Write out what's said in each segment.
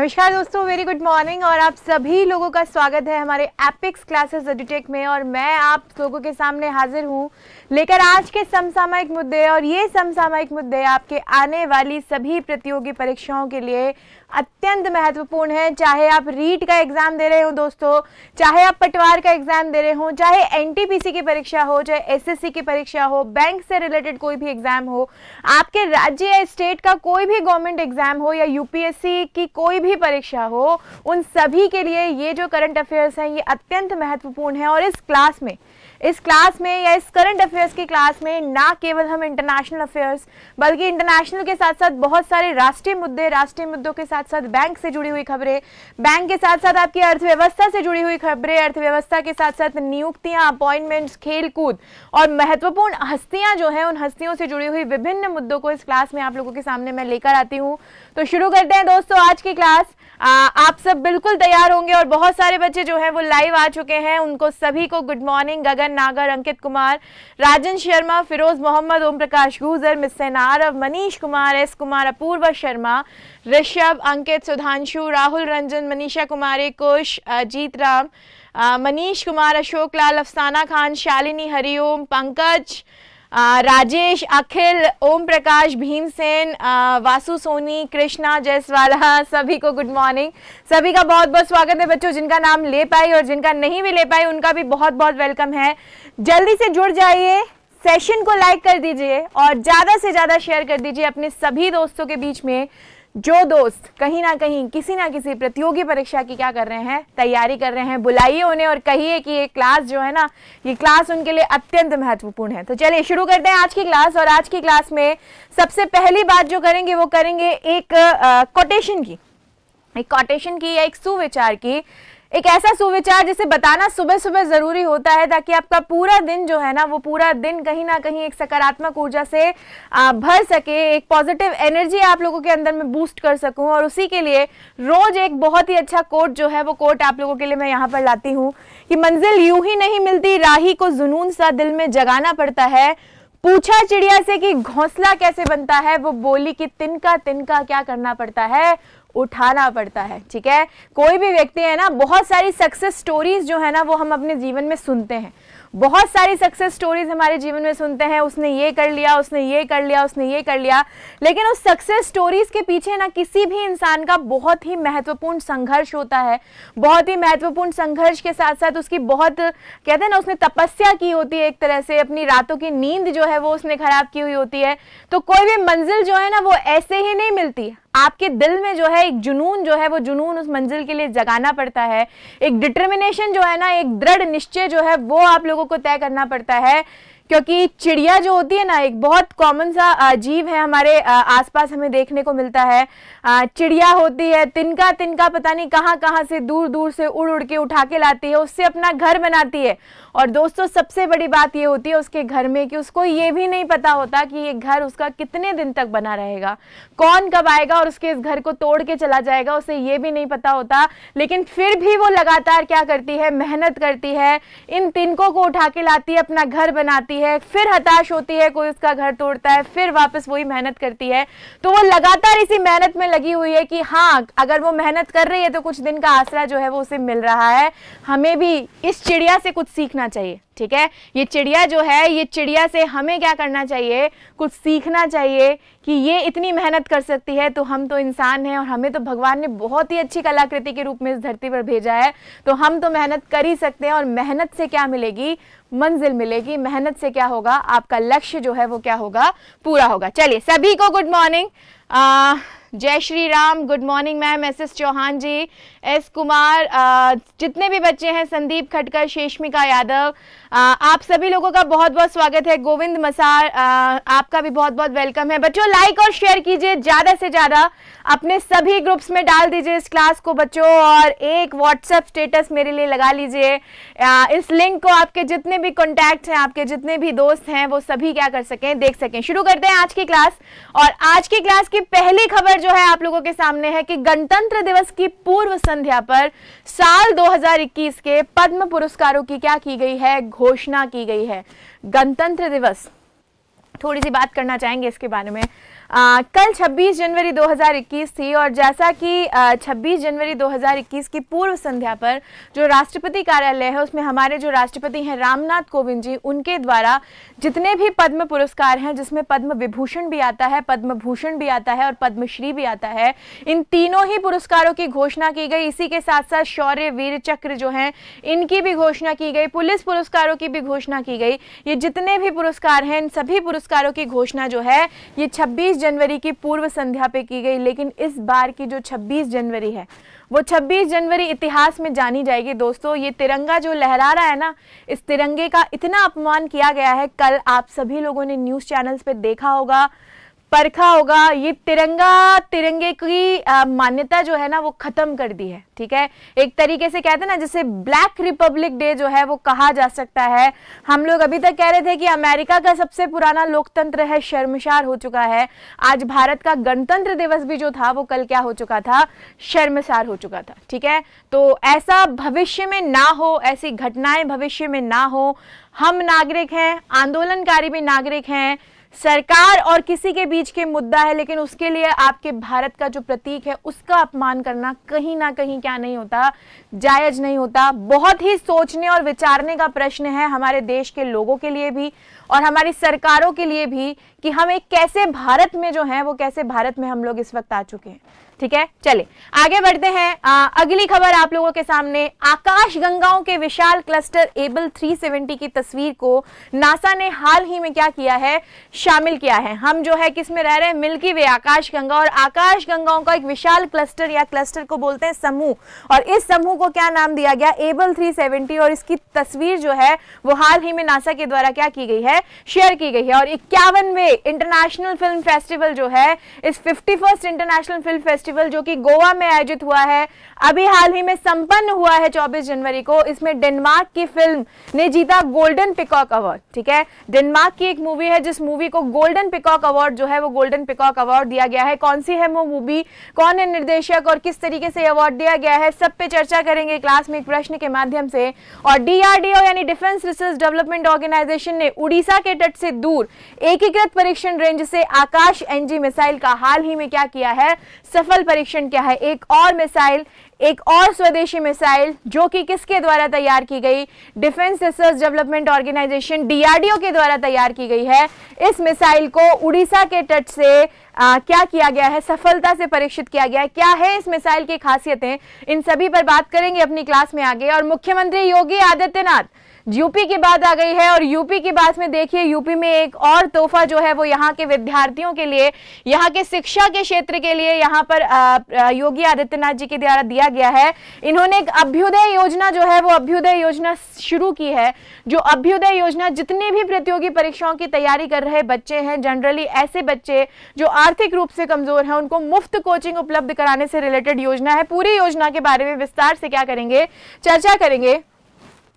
नमस्कार दोस्तों, very good morning और आप सभी लोगों का स्वागत है हमारे एपिक्स क्लासेस एडुटेक में। और मैं आप लोगों के सामने हाजिर हूँ लेकर आज के समसामयिक मुद्दे। और ये समसामयिक मुद्दे आपके आने वाली सभी प्रतियोगी परीक्षाओं के लिए अत्यंत महत्वपूर्ण है। चाहे आप रीट का एग्जाम दे रहे हो दोस्तों, चाहे आप पटवार का एग्जाम दे रहे हो, चाहे एनटीपीसी की परीक्षा हो, चाहे एसएससी की परीक्षा हो, बैंक से रिलेटेड कोई भी एग्जाम हो, आपके राज्य या स्टेट का कोई भी गवर्नमेंट एग्जाम हो या यूपीएससी की कोई भी परीक्षा हो, उन सभी के लिए ये जो करंट अफेयर्स हैं ये अत्यंत महत्वपूर्ण है। और इस क्लास में या इस करंट अफेयर्स की क्लास में ना केवल हम इंटरनेशनल अफेयर्स बल्कि इंटरनेशनल के साथ साथ बहुत सारे राष्ट्रीय मुद्दों के साथ साथ बैंक से जुड़ी हुई खबरें, बैंक के साथ साथ आपकी अर्थव्यवस्था से जुड़ी हुई खबरें, अर्थव्यवस्था के साथ साथ नियुक्तियां, अपॉइंटमेंट्स, खेलकूद और महत्वपूर्ण हस्तियां जो हैं उन हस्तियों से जुड़ी हुई विभिन्न मुद्दों को इस क्लास में आप लोगों के सामने मैं लेकर आती हूं। तो शुरू करते हैं दोस्तों आज की क्लास। आप सब बिल्कुल तैयार होंगे और बहुत सारे बच्चे जो हैं वो लाइव आ चुके हैं, उनको सभी को गुड मॉर्निंग। गगन नागर, अंकित कुमार, राजन शर्मा, फिरोज मोहम्मद, ओम प्रकाश गुजर, मिस सेनारव, मनीष कुमार, एस कुमार, अपूर्व शर्मा, ऋषभ, अंकित, सुधांशु, राहुल रंजन, मनीषा कुमारी, कुश, जीत राम, मनीष कुमार, अशोक लाल, अफसाना खान, शालिनी, हरिओम, पंकज, राजेश, अखिल, ओम प्रकाश, भीमसेन, वासु सोनी, कृष्णा जयसवाला, सभी को गुड मॉर्निंग। सभी का बहुत बहुत स्वागत है बच्चों। जिनका नाम ले पाई और जिनका नहीं भी ले पाई उनका भी बहुत बहुत वेलकम है। जल्दी से जुड़ जाइए, सेशन को लाइक कर दीजिए और ज्यादा से ज्यादा शेयर कर दीजिए अपने सभी दोस्तों के बीच में जो दोस्त कहीं ना कहीं किसी ना किसी प्रतियोगी परीक्षा की क्या कर रहे हैं, तैयारी कर रहे हैं। बुलाइए उन्हें और कहिए कि ये क्लास जो है ना, ये क्लास उनके लिए अत्यंत महत्वपूर्ण है। तो चलिए शुरू करते हैं आज की क्लास। और आज की क्लास में सबसे पहली बात जो करेंगे वो करेंगे एक कोटेशन की या एक सुविचार की। एक ऐसा सुविचार जिसे बताना सुबह सुबह जरूरी होता है ताकि आपका पूरा दिन जो है ना वो पूरा दिन कहीं ना कहीं एक सकारात्मक ऊर्जा से भर सके, एक पॉजिटिव एनर्जी आप लोगों के अंदर में बूस्ट कर सकूं। और उसी के लिए रोज एक बहुत ही अच्छा कोट जो है वो कोट आप लोगों के लिए मैं यहाँ पर लाती हूँ कि मंजिल यूं ही नहीं मिलती, राही को जुनून सा दिल में जगाना पड़ता है। पूछा चिड़िया से कि घोंसला कैसे बनता है, वो बोली कि तिनका तिनका क्या करना पड़ता है, उठाना पड़ता है। ठीक है, कोई भी व्यक्ति है ना, बहुत सारी सक्सेस स्टोरीज जो है ना वो हम अपने जीवन में सुनते हैं, बहुत सारी सक्सेस स्टोरीज हमारे जीवन में सुनते हैं। उसने ये कर लिया, उसने ये कर लिया, उसने ये कर लिया, लेकिन उस सक्सेस स्टोरीज के पीछे ना किसी भी इंसान का बहुत ही महत्वपूर्ण संघर्ष होता है। बहुत ही महत्वपूर्ण संघर्ष के साथ साथ उसकी बहुत कहते हैं ना, उसने तपस्या की होती है, एक तरह से अपनी रातों की नींद जो है वो उसने खराब की हुई होती है। तो कोई भी मंजिल जो है ना वो ऐसे ही नहीं मिलती। आपके दिल में जो है एक जुनून जो है वो जुनून उस मंजिल के लिए जगाना पड़ता है। एक डिटर्मिनेशन जो है ना, एक दृढ़ निश्चय जो है वो आप लोगों को तय करना पड़ता है। क्योंकि चिड़िया जो होती है ना, एक बहुत कॉमन सा जीव है, हमारे आसपास हमें देखने को मिलता है। चिड़िया होती है, तिनका तिनका पता नहीं कहाँ कहाँ से दूर दूर से उड़ उड़ के उठा के लाती है, उससे अपना घर बनाती है। और दोस्तों सबसे बड़ी बात ये होती है उसके घर में कि उसको ये भी नहीं पता होता कि ये घर उसका कितने दिन तक बना रहेगा, कौन कब आएगा और उसके इस घर को तोड़ के चला जाएगा, उसे ये भी नहीं पता होता। लेकिन फिर भी वो लगातार क्या करती है, मेहनत करती है, इन तिनकों को उठा के लाती है, अपना घर बनाती है, फिर हताश होती है, कोई उसका घर तोड़ता है, फिर वापस वही मेहनत करती है। तो वो लगातार इसी मेहनत में लगी हुई है कि हाँ, अगर वो मेहनत कर रही है तो कुछ दिन का आसरा जो है वो उसे मिल रहा है। हमें भी इस चिड़िया से कुछ सीखना चाहिए। ठीक है, ये चिड़िया जो है, ये चिड़िया से हमें क्या करना चाहिए, कुछ सीखना चाहिए कि ये इतनी मेहनत कर सकती है, तो हम तो इंसान हैं और हमें तो भगवान ने बहुत ही अच्छी कलाकृति के रूप में इस धरती पर भेजा है, तो हम तो मेहनत कर ही सकते हैं। और मेहनत से क्या मिलेगी, मंजिल मिलेगी। मेहनत से क्या होगा, आपका लक्ष्य जो है वो क्या होगा, पूरा होगा। चलिए सभी को गुड मॉर्निंग। जय Shri Ram, good morning ma'am, S Chauhan ji, S Kumar, जितने भी बच्चे हैं, संदीप खटकर, शेष्मिका यादव, आप सभी लोगों का बहुत बहुत स्वागत है। गोविंद मसार, आपका भी बहुत बहुत वेलकम है। बच्चों लाइक और शेयर कीजिए ज्यादा से ज्यादा, अपने सभी ग्रुप्स में डाल दीजिए इस क्लास को बच्चों, और एक व्हाट्सएप स्टेटस मेरे लिए लगा लीजिए। इस लिंक को आपके जितने भी कॉन्टैक्ट हैं, आपके जितने भी दोस्त हैं, वो सभी क्या कर सकें, देख सकें। शुरू करते हैं आज की क्लास। और आज की क्लास की पहली खबर जो है आप लोगों के सामने है कि गणतंत्र दिवस की पूर्व संध्या पर साल 2021 के पद्म पुरस्कारों की क्या की गई है, घोषणा की गई है। गणतंत्र दिवस, थोड़ी सी बात करना चाहेंगे इसके बारे में। कल 26 जनवरी 2021 थी और जैसा कि 26 जनवरी 2021 की पूर्व संध्या पर जो राष्ट्रपति कार्यालय है उसमें हमारे जो राष्ट्रपति हैं रामनाथ कोविंद जी, उनके द्वारा जितने भी पद्म पुरस्कार हैं, जिसमें पद्म विभूषण भी आता है, पद्म भूषण भी आता है और पद्मश्री भी आता है, इन तीनों ही पुरस्कारों की घोषणा की गई। इसी के साथ साथ शौर्य वीर चक्र जो हैं इनकी भी घोषणा की गई, पुलिस पुरस्कारों की भी घोषणा की गई। ये जितने भी पुरस्कार हैं इन सभी पुरस्कारों की घोषणा जो है ये 26 जनवरी की पूर्व संध्या पे की गई। लेकिन इस बार की जो 26 जनवरी है वो 26 जनवरी इतिहास में जानी जाएगी दोस्तों। ये तिरंगा जो लहरा रहा है ना, इस तिरंगे का इतना अपमान किया गया है। कल आप सभी लोगों ने न्यूज़ चैनल्स पे देखा होगा, परखा होगा। ये तिरंगे की मान्यता जो है ना वो खत्म कर दी है। ठीक है, एक तरीके से कहते हैं ना जैसे ब्लैक रिपब्लिक डे जो है वो कहा जा सकता है। हम लोग अभी तक कह रहे थे कि अमेरिका का सबसे पुराना लोकतंत्र है, शर्मसार हो चुका है। आज भारत का गणतंत्र दिवस भी जो था वो कल क्या हो चुका था, शर्मसार हो चुका था। ठीक है, तो ऐसा भविष्य में ना हो, ऐसी घटनाएं भविष्य में ना हो। हम नागरिक हैं, आंदोलनकारी भी नागरिक हैं, सरकार और किसी के बीच के मुद्दा है, लेकिन उसके लिए आपके भारत का जो प्रतीक है उसका अपमान करना कहीं ना कहीं क्या नहीं होता, जायज नहीं होता। बहुत ही सोचने और विचारने का प्रश्न है हमारे देश के लोगों के लिए भी और हमारी सरकारों के लिए भी कि हम एक कैसे भारत में जो है वो कैसे भारत में हम लोग इस वक्त आ चुके हैं। ठीक है, चलिए आगे बढ़ते हैं। अगली खबर आप लोगों के सामने, आकाश गंगाओं के विशाल क्लस्टर एबल 370 की तस्वीर को नासा ने हाल ही में क्या किया है, शामिल किया है। हम जो है किस में रह रहे हैं, मिल्की वे आकाश गंगा, और आकाश गंगाओं का एक विशाल क्लस्टर या क्लस्टर को बोलते हैं समूह, और इस समूह को क्या नाम दिया गया, एबल 370, और इसकी तस्वीर जो है वो हाल ही में नासा के द्वारा क्या की गई है, शेयर की गई है। और 51वें इंटरनेशनल फिल्म फेस्टिवल जो है, इस 51st इंटरनेशनल फिल्म फेस्टिवल जो कि गोवा में आयोजित हुआ है, अभी हाल ही में संपन्न हुआ है 24 जनवरी को। इसमें डेनमार्क की फिल्म ने जीता गोल्डन पिकॉक अवार्ड। ठीक है, डेनमार्क की एक मूवी है जिस मूवी को गोल्डन पिकॉक अवार्ड जो है वो गोल्डन पिकॉक अवार्ड दिया गया है। कौन सी है वो मूवी, कौन है निर्देशक और किस तरीके से अवार्ड दिया गया है, सब पे चर्चा करेंगे क्लास में एक प्रश्न के माध्यम से। और DRDO यानी डिफेंस रिसर्च डेवलपमेंट ऑर्गेनाइजेशन ने उड़ीसा के तट से दूर एकीकृत परीक्षण रेंज से आकाश NG मिसाइल का हाल ही में क्या किया है, सफल परीक्षण किया है। एक और मिसाइल, एक और स्वदेशी मिसाइल जो कि किसके द्वारा तैयार की गई, defence research development organisation DRDO के द्वारा तैयार की गई है। इस मिसाइल को उड़ीसा के तट से क्या किया गया है, सफलता से परीक्षित किया गया है। क्या है इस मिसाइल की खासियतें, इन सभी पर बात करेंगे अपनी क्लास में आगे। और मुख्यमंत्री योगी आदित्यनाथ, यूपी की बात आ गई है और यूपी की बात में देखिए, यूपी में एक और तोहफा जो है वो यहाँ के विद्यार्थियों के लिए, यहाँ के शिक्षा के क्षेत्र के लिए यहाँ पर योगी आदित्यनाथ जी के द्वारा दिया गया है। इन्होंने एक अभ्युदय योजना जो है वो अभ्युदय योजना शुरू की है। जो अभ्युदय योजना जितने भी प्रतियोगी परीक्षाओं की तैयारी कर रहे बच्चे हैं, जनरली ऐसे बच्चे जो आर्थिक रूप से कमजोर हैं, उनको मुफ्त कोचिंग उपलब्ध कराने से रिलेटेड योजना है। पूरी योजना के बारे में विस्तार से क्या करेंगे, चर्चा करेंगे।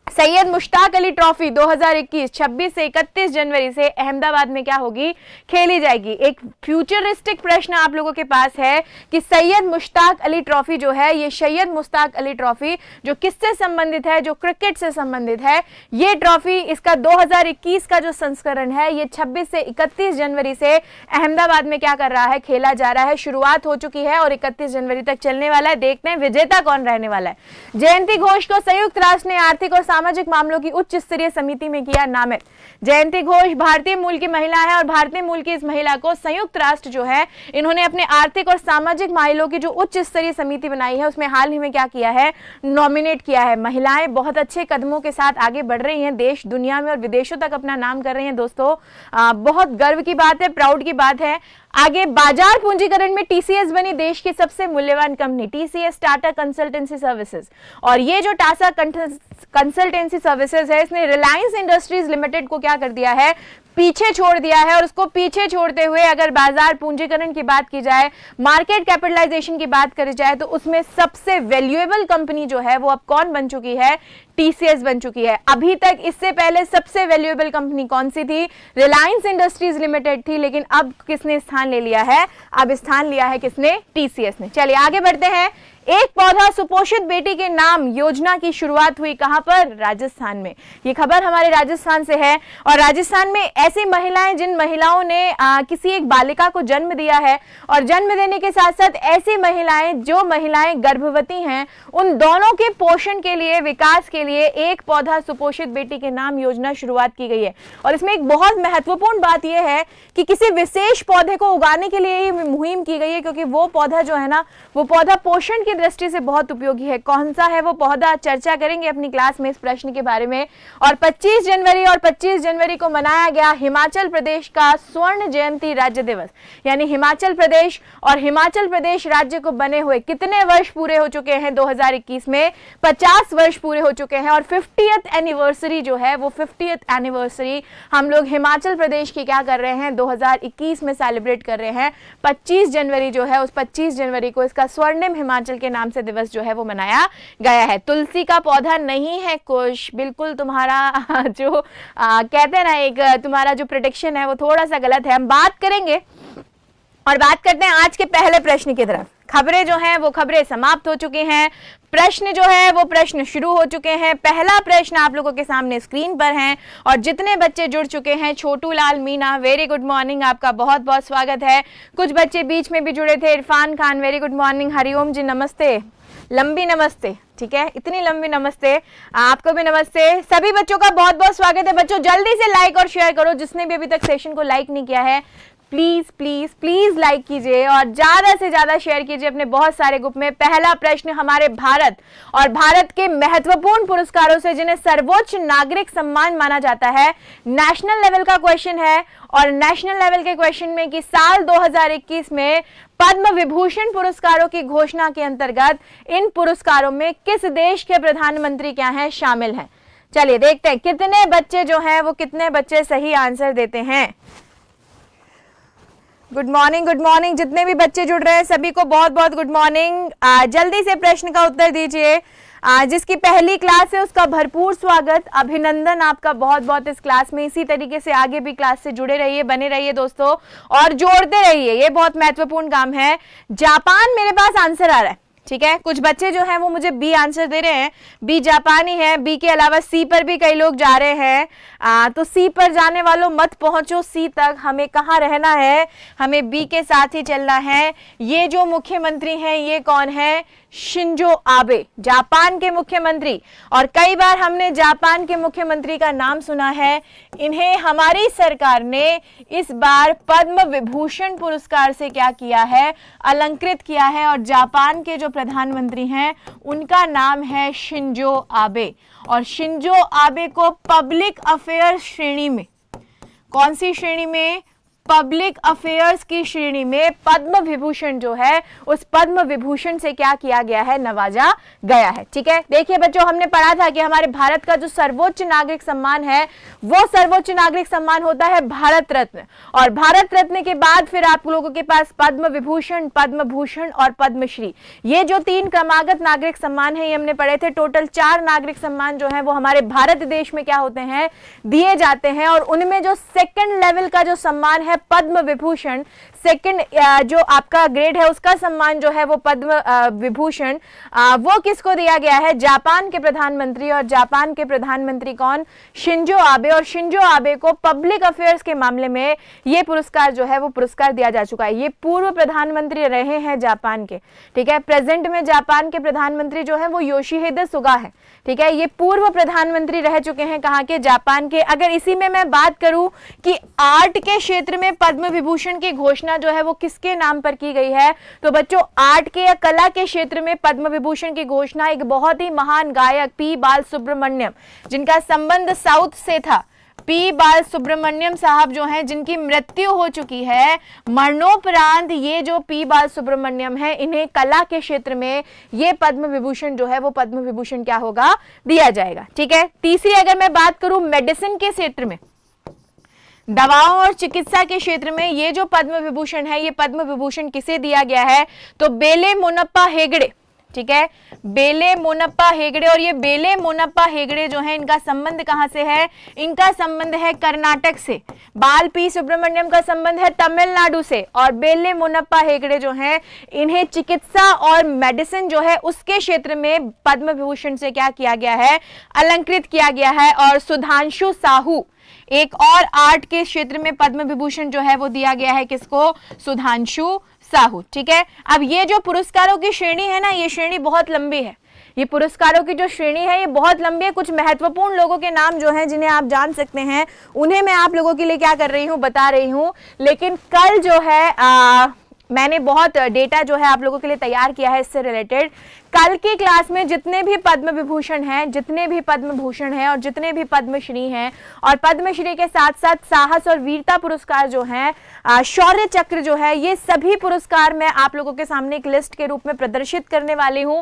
सैयद मुश्ताक अली ट्रॉफी 2021 26 से 31 जनवरी से अहमदाबाद में क्या होगी, खेली जाएगी। एक फ्यूचरिस्टिक प्रश्न आप लोगों के पास है कि सैयद मुश्ताक अली ट्रॉफी जो है, ये सैयद मुश्ताक अली ट्रॉफी जो किससे संबंधित है, जो क्रिकेट से संबंधित है। ये ट्रॉफी, इसका 2021 का जो संस्करण है, ये 26 से 31 जनवरी से अहमदाबाद में क्या कर रहा है, खेला जा रहा है। शुरुआत हो चुकी है और 31 जनवरी तक चलने वाला है। देखते हैं विजेता कौन रहने वाला है। जयंती घोष को संयुक्त राष्ट्र ने आर्थिक और सामाजिक मामलों की उच्च स्तरीय समिति में किया नामित। जयंती घोष भारतीय मूल की महिला है और भारतीय मूल की इस महिला को संयुक्त राष्ट्र जो है, इन्होंने अपने आर्थिक और सामाजिक मामलों की जो उच्च स्तरीय समिति बनाई है उसमें हाल ही में क्या किया है, नॉमिनेट किया है। महिलाएं बहुत अच्छे कदमों के साथ आगे बढ़ रही हैं, देश दुनिया में और विदेशों तक अपना नाम कर रही हैं दोस्तों। बहुत गर्व की बात है, प्राउड की बात है। आगे बाजार पूंजीकरण में TCS बनी देश की सबसे मूल्यवान company, TCS Tata consultancy services. और ये जो टाटा कंसल्टेंसी सर्विसेज है, इसने रिलायंस इंडस्ट्रीज लिमिटेड को क्या कर दिया है, पीछे छोड़ दिया है। और उसको पीछे छोड़ते हुए अगर बाजार पूंजीकरण की बात की जाए, मार्केट कैपिटलाइजेशन की बात करी जाए, तो उसमें सबसे वैल्यूएबल कंपनी जो है वो अब कौन बन चुकी है, TCS बन चुकी है। अभी तक इससे पहले सबसे वैल्यूएबल कंपनी कौन सी थी, रिलायंस इंडस्ट्रीज लिमिटेड थी, लेकिन अब किसने स्थान ले लिया है, अब स्थान लिया है किसने, TCS ने। चलिए आगे बढ़ते हैं। एक पौधा सुपोषित बेटी के नाम योजना की शुरुआत हुई कहां पर? राजस्थान में। ये खबर हमारे राजस्थान से है और राजस्थान में ऐसी महिलाएं जिन महिलाओं ने किसी एक बालिका को जन्म दिया है और जन्म देने के साथ साथ ऐसी महिलाएं जो महिलाएं गर्भवती हैं, उन दोनों के पोषण के लिए, विकास के लिए एक पौधा सुपोषित बेटी के नाम योजना शुरुआत की गई है। और इसमें एक बहुत महत्वपूर्ण बात यह है कि किसी विशेष पौधे को उगाने के लिए ये मुहिम की गई है, क्योंकि वो पौधा जो है ना, वो पौधा पोषण की दृष्टि से बहुत उपयोगी है। कौन सा है वो पौधा, चर्चा करेंगे अपनी क्लास में इस प्रश्न के बारे में। और 25 जनवरी को मनाया गया हिमाचल प्रदेश का स्वर्ण जयंती राज्य दिवस, यानी हिमाचल प्रदेश और हिमाचल प्रदेश राज्य को बने हुए कितने वर्ष पूरे हो चुके हैं? 2021 में 50 वर्ष पूरे हो चुके हैं और 50th एनिवर्सरी जो है वो 50th एनिवर्सरी हम लोग हिमाचल प्रदेश की क्या कर रहे हैं? 2021 में सेलिब्रेट कर रहे हैं। 25 जनवरी जो है, उस 25 जनवरी को इसका स्वर्णिम हिमाचल के नाम से दिवस जो है वो मनाया गया है। तुलसी का पौधा नहीं है कुश, बिल्कुल तुम्हारा जो कहते हैं ना, एक तुम्हारा जो प्रेडिक्शन है वो थोड़ा सा गलत है। हम बात करेंगे और बात करते हैं आज के पहले प्रश्न की तरफ। खबरें जो हैं वो खबरें समाप्त हो चुकी हैं, प्रश्न जो है वो प्रश्न शुरू हो चुके हैं। पहला प्रश्न आप लोगों के सामने स्क्रीन पर है और जितने बच्चे जुड़ चुके हैं, छोटू Lal Meena very good morning, आपका बहुत बहुत स्वागत है। कुछ बच्चे बीच में भी जुड़े थे, Irfan Khan very good morning, Hariom ji नमस्ते, लंबी नमस्ते, ठीक है, इतनी लंबी नमस्ते, आपको भी नमस्ते। सभी बच्चों का बहुत बहुत स्वागत है। बच्चों जल्दी से लाइक और शेयर करो, जिसने भी अभी तक सेशन को लाइक नहीं किया है प्लीज प्लीज प्लीज लाइक कीजिए और ज्यादा से ज्यादा शेयर कीजिए अपने बहुत सारे ग्रुप में। पहला प्रश्न हमारे भारत और भारत के महत्वपूर्ण पुरस्कारों से जिन्हें सर्वोच्च नागरिक सम्मान माना जाता है, नेशनल लेवल का क्वेश्चन है। और नेशनल लेवल के क्वेश्चन में कि साल 2021 में पद्म विभूषण पुरस्कारों की घोषणा के अंतर्गत इन पुरस्कारों में किस देश के प्रधानमंत्री क्या हैं, शामिल हैं। चलिए देखते हैं कितने बच्चे जो हैं वो कितने बच्चे सही आंसर देते हैं। गुड मॉर्निंग, जितने भी बच्चे जुड़ रहे हैं सभी को बहुत बहुत गुड मॉर्निंग। जल्दी से प्रश्न का उत्तर दीजिए। जिसकी पहली क्लास है उसका भरपूर स्वागत, अभिनंदन आपका बहुत बहुत इस क्लास में। इसी तरीके से आगे भी क्लास से जुड़े रहिए, बने रहिए दोस्तों और जोड़ते रहिए, ये बहुत महत्वपूर्ण काम है। जापान मेरे पास आंसर आ रहा है, ठीक है। कुछ बच्चे जो हैं वो मुझे बी आंसर दे रहे हैं, बी जापानी है। बी के अलावा सी पर भी कई लोग जा रहे हैं। तो सी पर जाने वालों मत पहुंचो सी तक, हमें कहाँ रहना है, हमें बी के साथ ही चलना है। ये जो मुख्यमंत्री हैं ये कौन है? शिंजो आबे, जापान के मुख्यमंत्री। और कई बार हमने जापान के मुख्यमंत्री का नाम सुना है। इन्हें हमारी सरकार ने इस बार पद्म विभूषण पुरस्कार से क्या किया है? अलंकृत किया है। और जापान के जो प्रधानमंत्री हैं उनका नाम है शिंजो आबे। और शिंजो आबे को पब्लिक अफेयर्स श्रेणी में, कौन सी श्रेणी में? पब्लिक अफेयर्स की श्रेणी में पद्म विभूषण जो है उस पद्म विभूषण से क्या किया गया है? नवाजा गया है, ठीक है। देखिए बच्चों, हमने पढ़ा था कि हमारे भारत का जो सर्वोच्च नागरिक सम्मान है वो सर्वोच्च नागरिक सम्मान होता है भारत रत्न। और भारत रत्न के बाद फिर आप लोगों के पास पद्म विभूषण, पद्म भूषण और पद्मश्री, ये जो 3 क्रमागत नागरिक सम्मान है ये हमने पढ़े थे। टोटल 4 नागरिक सम्मान जो है वो हमारे भारत देश में क्या होते हैं? दिए जाते हैं। और उनमें जो सेकंड लेवल का जो सम्मान है पद्म विभूषण, सेकंड जो आपका ग्रेड है उसका सम्मान जो है वो पद्म विभूषण, वो किसको दिया गया है? जापान के प्रधानमंत्री। और जापान के प्रधानमंत्री कौन? Shinzo Abe. और शिंजो आबे को पब्लिक अफेयर्स के मामले में ये पुरस्कार जो है वो पुरस्कार दिया जा चुका है। ये पूर्व प्रधानमंत्री रहे हैं जापान के, ठीक है। प्रेजेंट में जापान के प्रधानमंत्री जो है वो योशिहिदे सुगा है, ठीक है। ये पूर्व प्रधानमंत्री रह चुके हैं, कहाँ के? जापान के। अगर इसी में मैं बात करूं कि आर्ट के क्षेत्र में पद्म विभूषण की घोषणा जो है वो किसके नाम पर की गई है, तो बच्चों आर्ट के या कला के क्षेत्र में पद्म विभूषण की घोषणा एक बहुत ही महान गायक पी बाल सुब्रमण्यम, जिनका संबंध साउथ से था, पी बाल सुब्रमण्यम साहब जो हैं जिनकी मृत्यु हो चुकी है, मरणोपरांत ये जो पी बाल सुब्रमण्यम है इन्हें कला के क्षेत्र में ये पद्म विभूषण जो है वो पद्म विभूषण क्या होगा? दिया जाएगा, ठीक है। तीसरी अगर मैं बात करूं मेडिसिन के क्षेत्र में, दवाओं और चिकित्सा के क्षेत्र में ये जो पद्म विभूषण है ये पद्म विभूषण किसे दिया गया है? तो बेले मोनप्पा हेगड़े, ठीक है, बेले मोनप्पा हेगड़े। और ये बेले मोनप्पा हेगड़े जो है इनका संबंध कहां से है? इनका संबंध है कर्नाटक से। बाल पी सुब्रमण्यम का संबंध है तमिलनाडु से। और बेले मोनप्पा हेगड़े जो है इन्हें चिकित्सा और मेडिसिन जो है उसके क्षेत्र में पद्म विभूषण से क्या किया गया है? अलंकृत किया गया है। और सुधांशु साहू, एक और आर्ट के क्षेत्र में पद्म विभूषण जो है वो दिया गया है किसको? सुधांशु साहू। ठीक है, अब ये जो पुरस्कारों की श्रेणी है ना, ये श्रेणी बहुत लंबी है। ये पुरस्कारों की जो श्रेणी है ये बहुत लंबी है। कुछ महत्वपूर्ण लोगों के नाम जो हैं जिन्हें आप जान सकते हैं उन्हें मैं आप लोगों के लिए क्या कर रही हूं? बता रही हूं। लेकिन कल जो है मैंने बहुत डेटा जो है आप लोगों के लिए तैयार किया है इससे रिलेटेड। कल की क्लास में जितने भी पद्म विभूषण हैं, जितने भी पद्म भूषण हैं और जितने भी पद्मश्री हैं, और पद्मश्री के साथ साथ साहस और वीरता पुरस्कार जो हैं, शौर्य चक्र जो है, ये सभी पुरस्कार मैं आप लोगों के सामने एक लिस्ट के रूप में प्रदर्शित करने वाली हूं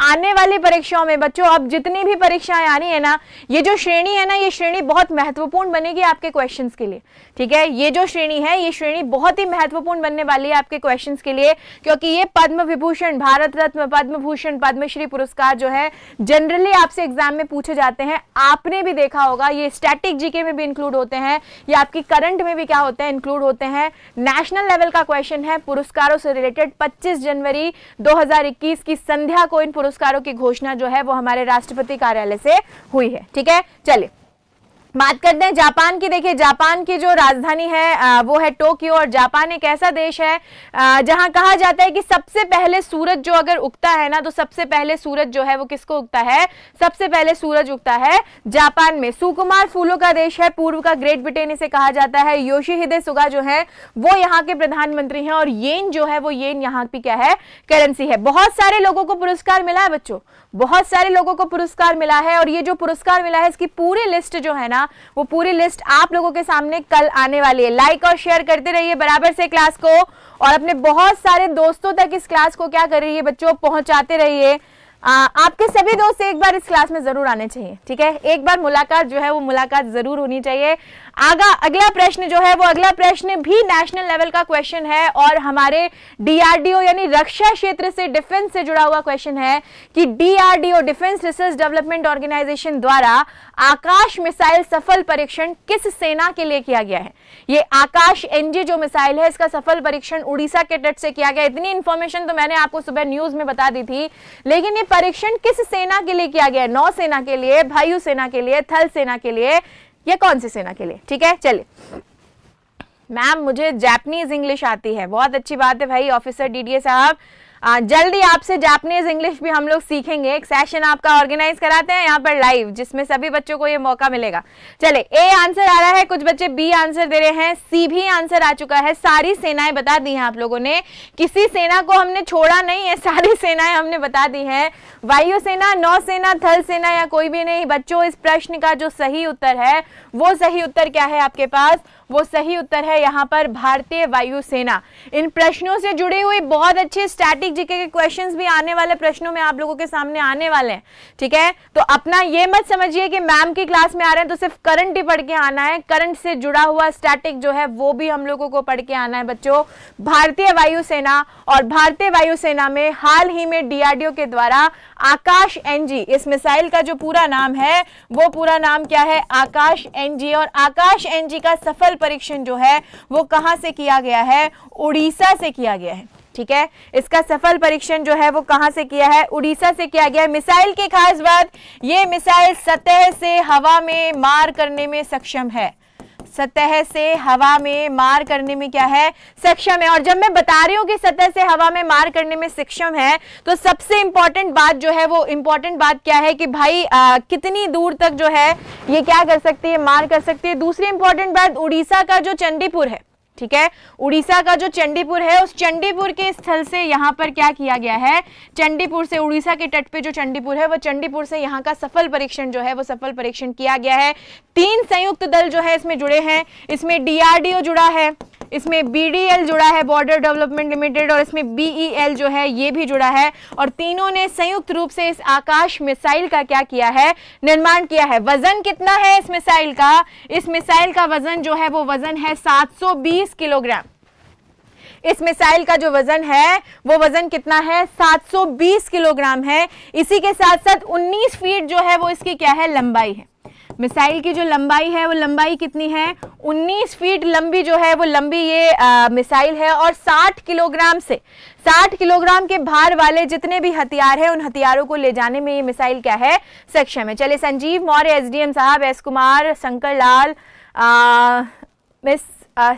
आने वाली परीक्षाओं में। बच्चों अब जितनी भी परीक्षाएं आ रही है ना, ये जो श्रेणी है ना, ये श्रेणी बहुत महत्वपूर्ण बनेगी आपके क्वेश्चंस के लिए। ठीक है, ये जो श्रेणी है ये श्रेणी बहुत ही महत्वपूर्ण बनने वाली है आपके क्वेश्चंस के लिए, क्योंकि ये पद्म विभूषण, भारत रत्न, पद्म भूषण, पद्मश्री पुरस्कार जो है जनरली आपसे एग्जाम में पूछे जाते हैं। आपने भी देखा होगा ये स्टैटिक जीके में भी इंक्लूड होते हैं, ये आपकी करंट में भी क्या होते हैं? इंक्लूड होते हैं। नेशनल लेवल का क्वेश्चन है पुरस्कारों से रिलेटेड। 25 जनवरी 2021 की संध्या को इन पुरस्कारों की घोषणा जो है वो हमारे राष्ट्रपति कार्यालय से हुई है। ठीक है, चलिए बात करते हैं जापान की। देखिए जापान की जो राजधानी है वो है टोक्यो। और जापान एक ऐसा देश है जहां कहा जाता है कि सबसे पहले सूरज जो अगर उगता है ना, तो सबसे पहले सूरज जो है वो किसको उगता है? सबसे पहले सूरज उगता है जापान में। सुकुमार फूलों का देश है, पूर्व का ग्रेट ब्रिटेन इसे कहा जाता है। योशिहिदे सुगा जो है वो यहाँ के प्रधानमंत्री हैं। और येन जो है वो येन यहाँ की क्या है? करेंसी है। बहुत सारे लोगों को पुरस्कार मिला है बच्चों, बहुत सारे लोगों को पुरस्कार मिला है। और ये जो पुरस्कार मिला है इसकी पूरी लिस्ट जो है ना, वो पूरी लिस्ट आप लोगों के सामने कल आने वाली है। लाइक और शेयर करते रहिए बराबर से क्लास को, और अपने बहुत सारे दोस्तों तक इस क्लास को क्या कर रही है बच्चों? पहुंचाते रहिए। आपके सभी दोस्त एक बार इस क्लास में जरूर आने चाहिए। ठीक है, एक बार मुलाकात जो है वो मुलाकात जरूर होनी चाहिए। अगला प्रश्न जो है वो अगला प्रश्न भी नेशनल लेवल का क्वेश्चन है और हमारे डीआरडीओ यानी रक्षा क्षेत्र से, डिफेंस से जुड़ा हुआ क्वेश्चन है कि DRDO, defence research development organisation द्वारा आकाश मिसाइल सफल परीक्षण किस सेना के लिए किया गया है? ये आकाश एनजी जो मिसाइल है इसका सफल परीक्षण उड़ीसा के तट से किया गया। इतनी इंफॉर्मेशन तो मैंने आपको सुबह न्यूज में बता दी थी, लेकिन ये परीक्षण किस सेना के लिए किया गया है? नौसेना के लिए, वायु सेना के लिए, थल सेना के लिए, या कौन सी सेना के लिए? ठीक है, चलिए। मैम मुझे जापानीज इंग्लिश आती है, बहुत अच्छी बात है भाई ऑफिसर डीडीए साहब। जल्दी आपसे जापानीज इंग्लिश भी हम लोग सीखेंगे। एक सेशन आपका ऑर्गेनाइज कराते हैं यहाँ पर लाइव, जिसमें सभी बच्चों को ये मौका मिलेगा। चले, ए आंसर आ रहा है, कुछ बच्चे बी आंसर दे रहे हैं, सी भी आंसर आ चुका है। सारी सेनाएं बता दी हैं आप लोगों ने, किसी सेना को हमने छोड़ा नहीं है, सारी सेनाएं हमने बता दी हैं। वायुसेना, नौसेना, थल सेना या कोई भी नहीं। बच्चों इस प्रश्न का जो सही उत्तर है वो सही उत्तर क्या है आपके पास? वो सही उत्तर है यहाँ पर भारतीय वायुसेना। इन प्रश्नों से जुड़ी हुई बहुत अच्छे स्टैटिक जीके के क्वेश्चंस भी आने वाले प्रश्नों में आप लोगों के सामने आने वाले हैं। ठीक है, तो अपना ये मत समझिए कि मैम की क्लास में आ रहे हैं तो सिर्फ करंट ही पढ़ के आना है। करंट से जुड़ा हुआ स्टैटिक जो है वो भी हम लोगों को पढ़ के आना है बच्चों। भारतीय वायुसेना, और भारतीय वायुसेना में हाल ही में डीआरडीओ के द्वारा आकाश एनजी, इस मिसाइल का जो पूरा नाम है वो पूरा नाम क्या है? आकाश एनजी। और आकाश एनजी का सफल परीक्षण जो है वो कहां से किया गया है? उड़ीसा से किया गया है। ठीक है, इसका सफल परीक्षण जो है वो कहां से किया है? उड़ीसा से किया गया है। मिसाइल की खास बात, ये मिसाइल सतह से हवा में मार करने में सक्षम है। सतह से हवा में मार करने में क्या है? सक्षम है। और जब मैं बता रही हूं कि सतह से हवा में मार करने में सक्षम है, तो सबसे इंपॉर्टेंट बात जो है वो इंपॉर्टेंट बात क्या है कि भाई कितनी दूर तक जो है ये क्या कर सकती है? मार कर सकती है। दूसरी इंपॉर्टेंट बात, उड़ीसा का जो चंडीपुर है, ठीक है, उड़ीसा का जो चंडीपुर है, उस चंडीपुर के स्थल से यहाँ पर क्या किया गया है? चंडीपुर से, उड़ीसा के तट पे जो चंडीपुर है वो चंडीपुर से यहाँ का सफल परीक्षण जो है वो सफल परीक्षण किया गया है। 3 संयुक्त दल जो है इसमें जुड़े हैं। इसमें डीआरडीओ जुड़ा है, इसमें बीडीएल जुड़ा है, बॉर्डर डेवलपमेंट लिमिटेड, और इसमें बीईएल जो है ये भी जुड़ा है। और तीनों ने संयुक्त रूप से इस आकाश मिसाइल का क्या किया है? निर्माण किया है। वजन कितना है इस मिसाइल का? इस मिसाइल का वजन जो है वो वजन है 720 किलोग्राम। इस मिसाइल का जो वजन है वो वजन कितना है, 720 किलोग्राम है। इसी के साथ साथ 19 फीट जो है वो इसकी क्या है, लंबाई है। मिसाइल की जो लंबाई है वो लंबाई कितनी है, 19 फीट लंबी जो है वो लंबी ये मिसाइल है। और 60 किलोग्राम के भार वाले जितने भी हथियार हैं उन हथियारों को ले जाने में ये मिसाइल क्या है, सक्षम है। चलिए संजीव मौर्य, एसडीएम साहब, एस कुमार, शंकर लाल, मिस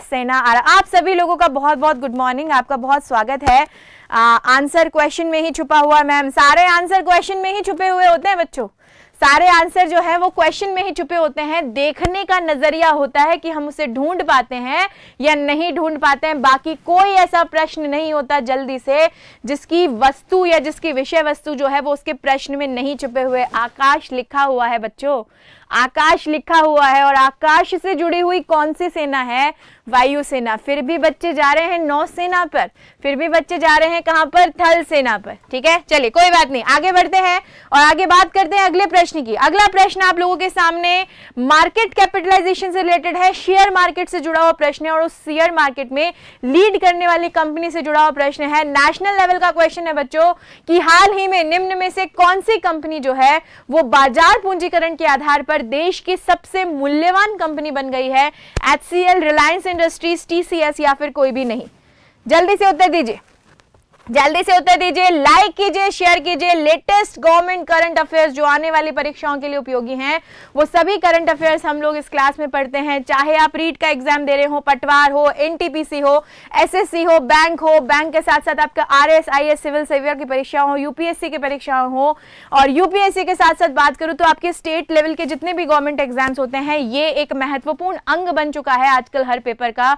सेना आरा, आप सभी लोगों का बहुत बहुत गुड मॉर्निंग, आपका बहुत स्वागत है। आंसर क्वेश्चन में ही छुपा हुआ, मैम सारे आंसर क्वेश्चन में ही छुपे हुए होते हैं बच्चों, सारे आंसर जो है वो क्वेश्चन में ही छुपे होते हैं। देखने का नजरिया होता है कि हम उसे ढूंढ पाते हैं या नहीं ढूंढ पाते हैं। बाकी कोई ऐसा प्रश्न नहीं होता जल्दी से जिसकी वस्तु या जिसकी विषय वस्तु जो है वो उसके प्रश्न में नहीं छुपे हुए। आकाश लिखा हुआ है बच्चों, आकाश लिखा हुआ है। और आकाश से जुड़ी हुई कौन सी सेना है, वायुसेना। फिर भी बच्चे जा रहे हैं नौसेना पर, फिर भी बच्चे जा रहे हैं कहां पर, थल सेना पर। ठीक है, चलिए कोई बात नहीं, आगे बढ़ते हैं और आगे बात करते हैं अगले प्रश्न की। अगला प्रश्न आप लोगों के सामने मार्केट कैपिटलाइजेशन से रिलेटेड है, शेयर मार्केट से जुड़ा हुआ प्रश्न है और उस शेयर मार्केट में लीड करने वाली कंपनी से जुड़ा हुआ प्रश्न है। नेशनल लेवल का क्वेश्चन है बच्चों कि हाल ही में निम्न में से कौन सी कंपनी जो है वो बाजार पूंजीकरण के आधार पर देश की सबसे मूल्यवान कंपनी बन गई है। HCL, रिलायंस इंडस्ट्रीज, TCS या फिर कोई भी नहीं। जल्दी से उत्तर दीजिए, जल्दी से उत्तर दीजिए, लाइक कीजिए, शेयर कीजिए। लेटेस्ट गवर्नमेंट करंट अफेयर्स जो आने वाली परीक्षाओं के लिए उपयोगी हैं, वो सभी करंट अफेयर्स हम लोग इस क्लास में पढ़ते हैं। चाहे आप रीट का एग्जाम दे रहे हो, पटवार हो, NTPC हो, SSC हो, बैंक हो, बैंक के साथ साथ आपका RS, IS, सिविल सर्वियर की परीक्षा हो, UPSC की परीक्षा हो, और UPSC के साथ साथ बात करूं तो आपके स्टेट लेवल के जितने भी गवर्नमेंट एग्जाम्स होते हैं, ये एक महत्वपूर्ण अंग बन चुका है आजकल हर पेपर का।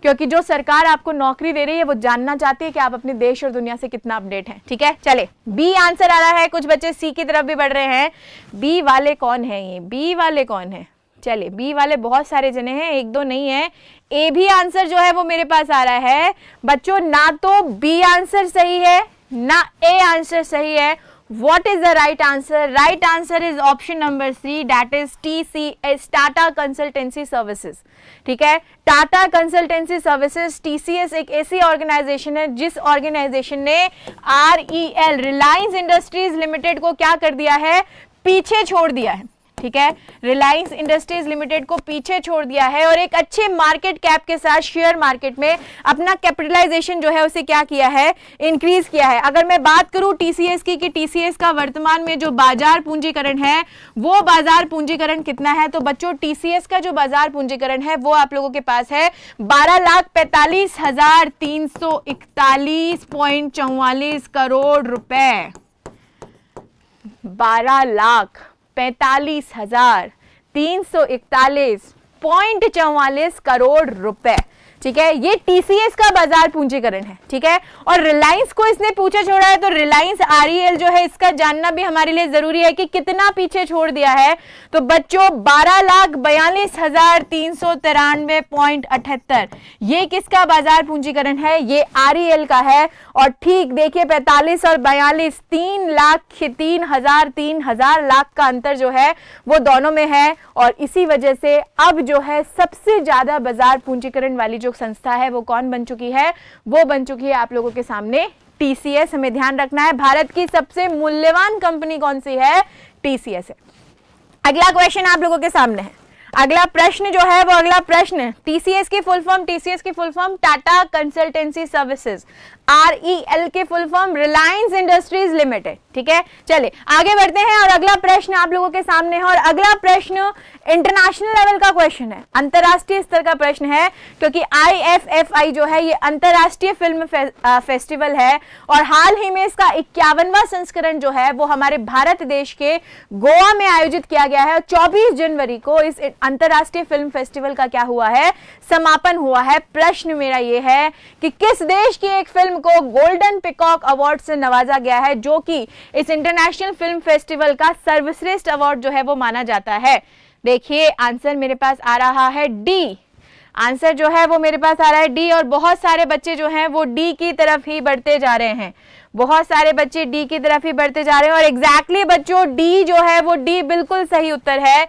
क्योंकि जो सरकार आपको नौकरी दे रही है वो जानना चाहती है कि आप अपने देश और दुनिया से कितना अपडेट हैं। ठीक है, चले बी आंसर आ रहा है, कुछ बच्चे सी की तरफ भी बढ़ रहे हैं। बी वाले कौन है, ये बी वाले कौन है, चले बी वाले बहुत सारे जने हैं, एक दो नहीं है। ए भी आंसर जो है वो मेरे पास आ रहा है बच्चों, ना तो बी आंसर सही है ना ए आंसर सही है। What is the right answer? Right answer is option number 3, that is TCS, Tata consultancy services. ठीक है, टाटा कंसल्टेंसी सर्विसेज, TCS एक ऐसी ऑर्गेनाइजेशन है जिस ऑर्गेनाइजेशन ने REL, रिलायंस इंडस्ट्रीज लिमिटेड को क्या कर दिया है, पीछे छोड़ दिया है। ठीक है, रिलायंस इंडस्ट्रीज लिमिटेड को पीछे छोड़ दिया है और एक अच्छे मार्केट कैप के साथ शेयर मार्केट में अपना कैपिटलाइजेशन जो है उसे क्या किया है, इंक्रीज किया है। अगर मैं बात करूं TCS की कि TCS का वर्तमान में जो बाजार पूंजीकरण है वो बाजार पूंजीकरण कितना है, तो बच्चों TCS का जो बाजार पूंजीकरण है वो आप लोगों के पास है 12,45,341.44 करोड़ रुपए। 12,45,341.44 करोड़ रुपए। ठीक है, ये TCS का बाजार पूंजीकरण है। ठीक है, और रिलायंस को इसने पीछे छोड़ा है, तो रिलायंस REL जो है इसका जानना भी हमारे लिए जरूरी है कि कितना पीछे छोड़ दिया है। तो बच्चों 12,42,393.78 ये किसका बाजार पूंजीकरण है, ये REL का है। और ठीक देखिए 45 और 42, 3 लाख 3,000 लाख का अंतर जो है वो दोनों में है। और इसी वजह से अब जो है सबसे ज्यादा बाजार पूंजीकरण वाली जो संस्था है वो कौन बन चुकी है, वो बन चुकी है आप लोगों के सामने TCS। हमें ध्यान रखना है भारत की सबसे मूल्यवान कंपनी कौन सी है, TCS है। अगला क्वेश्चन आप लोगों के सामने है, अगला प्रश्न जो है वो अगला प्रश्न, TCS की full form Tata consultancy services, REL के full form Reliance industries limited. ठीक है, चलिए आगे बढ़ते हैं और अगला प्रश्न आप लोगों के सामने है। और अगला प्रश्न इंटरनेशनल लेवल का क्वेश्चन है, अंतरराष्ट्रीय स्तर का प्रश्न है, क्योंकि IFFI जो है ये अंतरराष्ट्रीय फिल्म फेस्टिवल है और हाल ही में इसका 51वां संस्करण जो है वो हमारे भारत देश के गोवा में आयोजित किया गया है। और 24 जनवरी को इस अंतरराष्ट्रीय फिल्म फेस्टिवल का क्या हुआ है, समापन हुआ है। प्रश्न मेरा ये है कि किस देश की एक फिल्म को गोल्डन पिकॉक अवार्ड से नवाजा गया है, जो कि इस इंटरनेशनल फिल्म फेस्टिवल का सर्वश्रेष्ठ अवार्ड जो है वो माना जाता है। देखिए आंसर मेरे पास आ रहा है डी, आंसर जो है वो मेरे पास आ रहा है डी, और बहुत सारे बच्चे जो हैं वो डी की तरफ ही बढ़ते जा रहे हैं, बहुत सारे बच्चे डी की तरफ ही बढ़ते जा रहे हैं। और एग्जैक्टली बच्चों डी जो है वो डी बिल्कुल सही उत्तर है,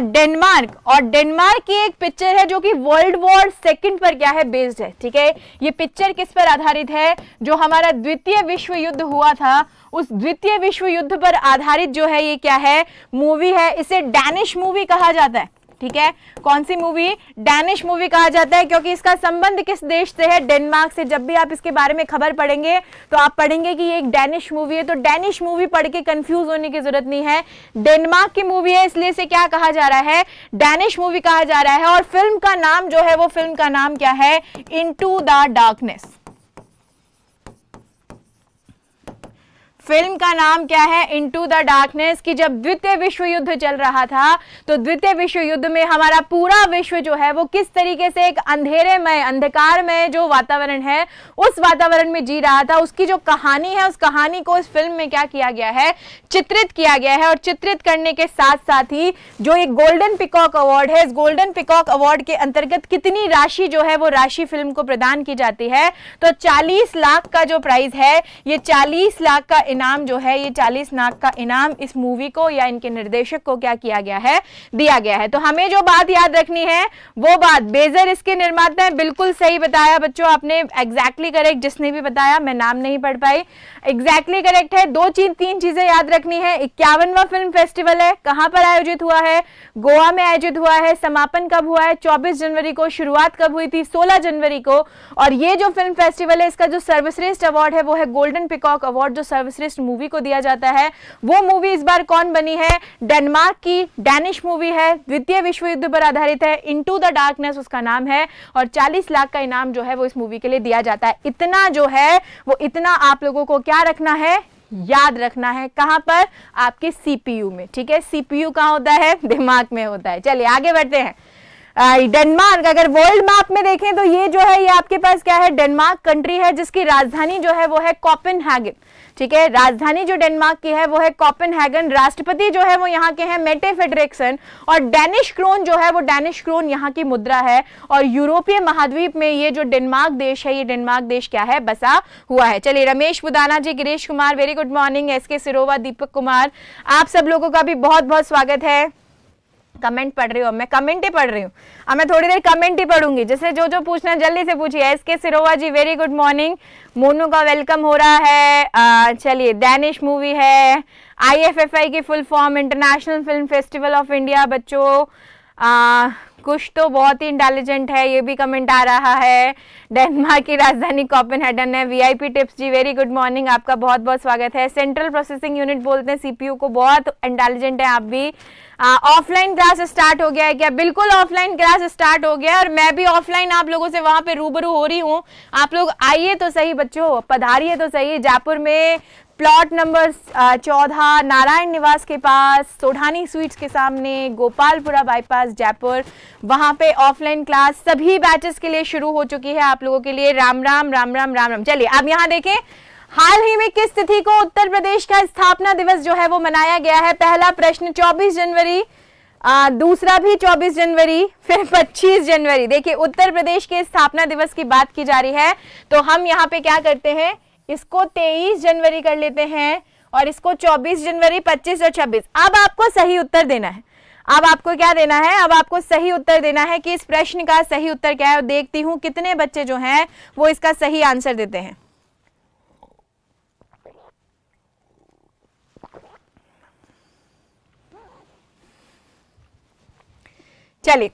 डेनमार्क। और डेनमार्क की एक पिक्चर है जो कि वर्ल्ड वॉर सेकंड पर क्या है बेस्ड है, ठीक है। ये पिक्चर किस पर आधारित है, जो हमारा द्वितीय विश्व युद्ध हुआ था उस द्वितीय विश्व युद्ध पर आधारित जो है ये क्या है, मूवी है। इसे डैनिश मूवी कहा जाता है, ठीक है। कौन सी मूवी, डैनिश मूवी कहा जाता है, क्योंकि इसका संबंध किस देश से है, डेनमार्क से। जब भी आप इसके बारे में खबर पढ़ेंगे तो आप पढ़ेंगे कि ये एक डैनिश मूवी है, तो डैनिश मूवी पढ़ के कंफ्यूज होने की जरूरत नहीं है, डेनमार्क की मूवी है, इसलिए इसे क्या कहा जा रहा है, डैनिश मूवी कहा जा रहा है। और फिल्म का नाम जो है वो फिल्म का नाम क्या है, इनटू द डार्कनेस। फिल्म का नाम क्या है, इनटू द डार्कनेस। कि जब द्वितीय विश्व युद्ध चल रहा था तो द्वितीय विश्व युद्ध में हमारा पूरा विश्व जो है वो किस तरीके से एक अंधेरेमय, अंधकारमय जो वातावरण है उस वातावरण में जी रहा था, उसकी जो कहानी है उस कहानी को इस फिल्म में क्या किया गया है, चित्रित किया गया है। और चित्रित करने के साथ साथ ही जो एक गोल्डन पिकॉक अवार्ड है, इस गोल्डन पिकॉक अवार्ड के अंतर्गत कितनी राशि जो है वो राशि फिल्म को प्रदान की जाती है, तो 40 लाख का जो प्राइज है, ये 40 लाख का इनाम जो है, ये 40 लाख का इनाम इस मूवी को या इनके निर्देशक को क्या किया गया है, दिया गया है। तो हमें जो बात याद रखनी है वो बात, बेजर इसके निर्माता हैं, बिल्कुल सही बताया बच्चों आपने, एग्जैक्टली करेक्ट। जिसने भी बताया, मैं नाम नहीं पढ़ पाई, एग्जैक्टली करेक्ट है। तीन चीजें याद रखनी है। 51वां फिल्म फेस्टिवल है, कहां पर आयोजित हुआ है, गोवा में आयोजित हुआ है। समापन कब हुआ है, 24 जनवरी को। शुरुआत कब हुई थी, 16 जनवरी को। और ये जो फिल्म फेस्टिवल है इसका जो सर्वश्रेष्ठ अवार्ड है वो है गोल्डन पिकॉक अवार्ड, जो सर्वश्रेष्ठ मूवी को दिया जाता है। वो मूवी इस बार कौन बनी है, डेनमार्क की डैनिश मूवी है, द्वितीय विश्व युद्ध पर आधारित है, इनटू द डार्कनेस उसका नाम है। और 40 लाख का इनाम जो है वो इस मूवी के लिए दिया जाता है। इतना जो है वो इतना आप लोगों को क्या रखना है, याद रखना है। कहां पर, आपके सीपीयू में, ठीक है। सीपीयू कहां होता है, दिमाग में होता है। चलिए आगे बढ़ते हैं। डेनमार्क, अगर वर्ल्ड मैप में देखें तो ये जो है ये आपके पास क्या है, डेनमार्क कंट्री है, जिसकी राजधानी जो है वो है कोपेनहेगन, ठीक है। राजधानी जो डेनमार्क की है वो है कोपेनहेगन। राष्ट्रपति जो है वो यहाँ के हैं मेटे फ्रेडरिक्सन। और डैनिश क्रोन जो है वो डैनिश क्रोन यहाँ की मुद्रा है। और यूरोपीय महाद्वीप में ये जो डेनमार्क देश है, ये डेनमार्क देश क्या है, बसा हुआ है। चलिए Ramesh Budana ji, Girish Kumar, very good morning. SK Sirova, Deepak Kumar, आप सब लोगों का भी बहुत बहुत स्वागत है। कमेंट पढ़ रही हूँ, मैं कमेंट ही पढ़ रही हूँ, अब मैं थोड़ी देर कमेंट ही पढ़ूंगी। जैसे जो जो पूछना जल्दी से पूछिए। एसके सिरोवा जी, वेरी गुड मॉर्निंग। मोनू का वेलकम हो रहा है। चलिए, डैनिश मूवी है, IFFI की full form international film festival of India. बच्चों कुछ तो बहुत ही इंटेलिजेंट है, ये भी कमेंट आ रहा है। डेनमार्क की राजधानी कोपेनहेगन है। VIP टिप्स जी, वेरी गुड मॉर्निंग, आपका बहुत बहुत स्वागत है। सेंट्रल प्रोसेसिंग यूनिट बोलते हैं CPU को, बहुत इंटेलिजेंट है आप भी। ऑफलाइन क्लास स्टार्ट हो गया है क्या, बिल्कुल ऑफलाइन क्लास स्टार्ट हो गया, और मैं भी ऑफलाइन आप लोगों से वहां पे रूबरू हो रही हूँ। आप लोग आइए तो सही बच्चों, पधारिए तो सही। जयपुर में प्लॉट नंबर 14 नारायण निवास के पास, सोढ़ानी स्वीट्स के सामने, गोपालपुरा बाईपास जयपुर, वहां पे ऑफलाइन क्लास सभी बैचेस के लिए शुरू हो चुकी है आप लोगों के लिए। राम राम राम राम राम राम। चलिए अब यहाँ देखें, हाल ही में किस तिथि को उत्तर प्रदेश का स्थापना दिवस जो है वो मनाया गया है। पहला प्रश्न 24 जनवरी, दूसरा भी 24 जनवरी, फिर 25 जनवरी। देखिए उत्तर प्रदेश के स्थापना दिवस की बात की जा रही है, तो हम यहाँ पे क्या करते हैं, इसको 23 जनवरी कर लेते हैं और इसको 24 जनवरी, 25 और 26। अब आपको सही उत्तर देना है। अब आपको क्या देना है, अब आपको सही उत्तर देना है कि इस प्रश्न का सही उत्तर क्या है। और देखती हूं कितने बच्चे जो हैं वो इसका सही आंसर देते हैं। चलिए,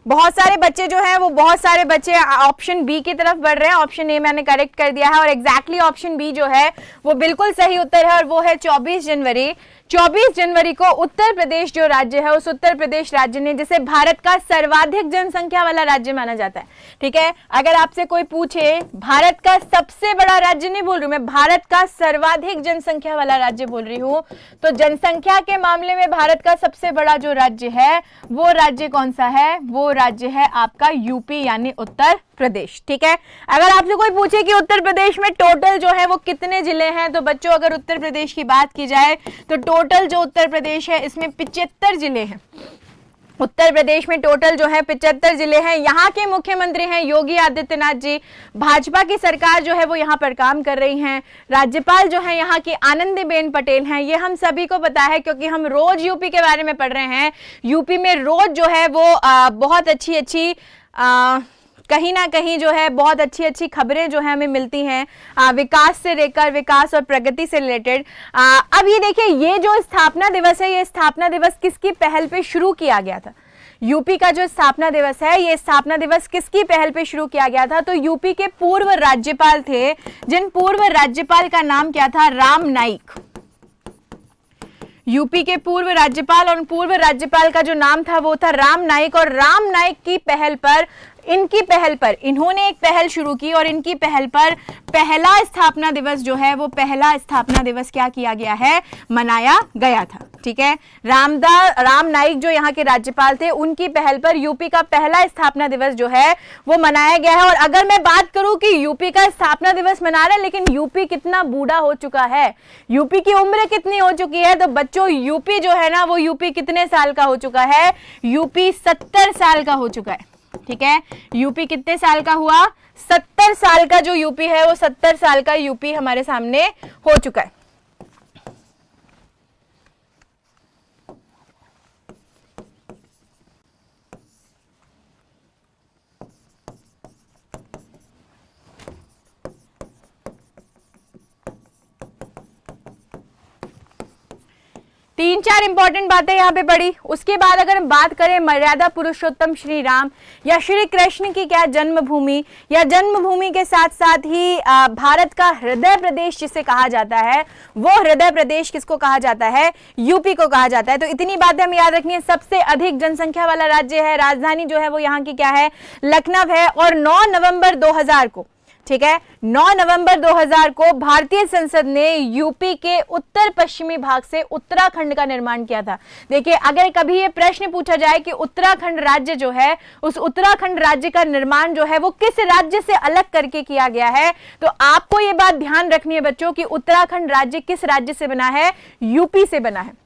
बहुत सारे बच्चे जो हैं वो बहुत सारे बच्चे ऑप्शन बी की तरफ बढ़ रहे हैं। ऑप्शन ए मैंने करेक्ट कर दिया है और एग्जैक्टली ऑप्शन बी जो है वो बिल्कुल सही उत्तर है और वो है 24 जनवरी। 24 जनवरी को उत्तर प्रदेश जो राज्य है, उस उत्तर प्रदेश राज्य ने, जिसे भारत का सर्वाधिक जनसंख्या वाला राज्य माना जाता है, ठीक है। अगर आपसे कोई पूछे भारत का सबसे बड़ा राज्य नहीं बोल रही हूं मैं, भारत का सर्वाधिक जनसंख्या वाला राज्य बोल रही हूं, तो जनसंख्या के मामले में भारत का सबसे बड़ा जो राज्य है वो राज्य कौन सा है, वो राज्य है आपका यूपी यानी उत्तर प्रदेश, ठीक है। अगर आपसे कोई पूछे कि उत्तर प्रदेश में टोटल जो है वो कितने जिले हैं, तो बच्चों अगर उत्तर प्रदेश की बात की जाए तो टोटल जो उत्तर प्रदेश है इसमें 75 जिले हैं। उत्तर प्रदेश में टोटल जो है 75 जिले हैं। यहाँ के मुख्यमंत्री हैं योगी आदित्यनाथ जी। भाजपा की सरकार जो है वो यहाँ पर काम कर रही है। राज्यपाल जो है यहाँ की आनंदीबेन पटेल हैं। ये हम सभी को पता है क्योंकि हम रोज यूपी के बारे में पढ़ रहे हैं। यूपी में रोज जो है वो बहुत अच्छी कहीं ना कहीं जो है बहुत अच्छी अच्छी खबरें जो है हमें मिलती हैं विकास से लेकर, विकास और प्रगति से रिलेटेड। अब ये देखिए, ये जो स्थापना दिवस है, ये स्थापना दिवस किसकी पहल पे शुरू किया गया था? यूपी का जो स्थापना दिवस है, ये स्थापना दिवस किसकी पहल पे शुरू किया गया था? तो यूपी के पूर्व राज्यपाल थे, जिन पूर्व राज्यपाल का नाम क्या था? राम नाईक। यूपी के पूर्व राज्यपाल, और पूर्व राज्यपाल का जो नाम था वो था राम नाईक। और राम नाईक की पहल पर, इनकी पहल पर, इन्होंने एक पहल शुरू की और इनकी पहल पर पहला स्थापना दिवस जो है वो पहला स्थापना दिवस क्या किया गया है? मनाया गया था। ठीक है, राम नाईक जो यहाँ के राज्यपाल थे, उनकी पहल पर यूपी का पहला स्थापना दिवस जो है वो मनाया गया है। और अगर मैं बात करूं कि यूपी का स्थापना दिवस मना रहे हैं, लेकिन यूपी कितना बूढ़ा हो चुका है, यूपी की उम्र कितनी हो चुकी है? तो बच्चों, यूपी जो है ना वो यूपी कितने साल का हो चुका है? यूपी 70 साल का हो चुका है। ठीक है, यूपी कितने साल का हुआ? 70 साल का जो यूपी है वो 70 साल का यूपी हमारे सामने हो चुका है। तीन चार इंपॉर्टेंट बातें यहाँ पे पढ़ी। उसके बाद अगर हम बात करें मर्यादा पुरुषोत्तम श्री राम या श्री कृष्ण की क्या जन्मभूमि, या जन्मभूमि के साथ साथ ही भारत का हृदय प्रदेश जिसे कहा जाता है, वो हृदय प्रदेश किसको कहा जाता है? यूपी को कहा जाता है। तो इतनी बातें हमें याद रखनी है। सबसे अधिक जनसंख्या वाला राज्य है, राजधानी जो है वो यहाँ की क्या है? लखनऊ है। और 9 नवंबर 2000 को, ठीक है, 9 नवंबर 2000 को भारतीय संसद ने यूपी के उत्तर पश्चिमी भाग से उत्तराखंड का निर्माण किया था। देखिए, अगर कभी ये प्रश्न पूछा जाए कि उत्तराखंड राज्य जो है, उस उत्तराखंड राज्य का निर्माण जो है वो किस राज्य से अलग करके किया गया है, तो आपको ये बात ध्यान रखनी है बच्चों कि उत्तराखंड राज्य किस राज्य से बना है? यूपी से बना है।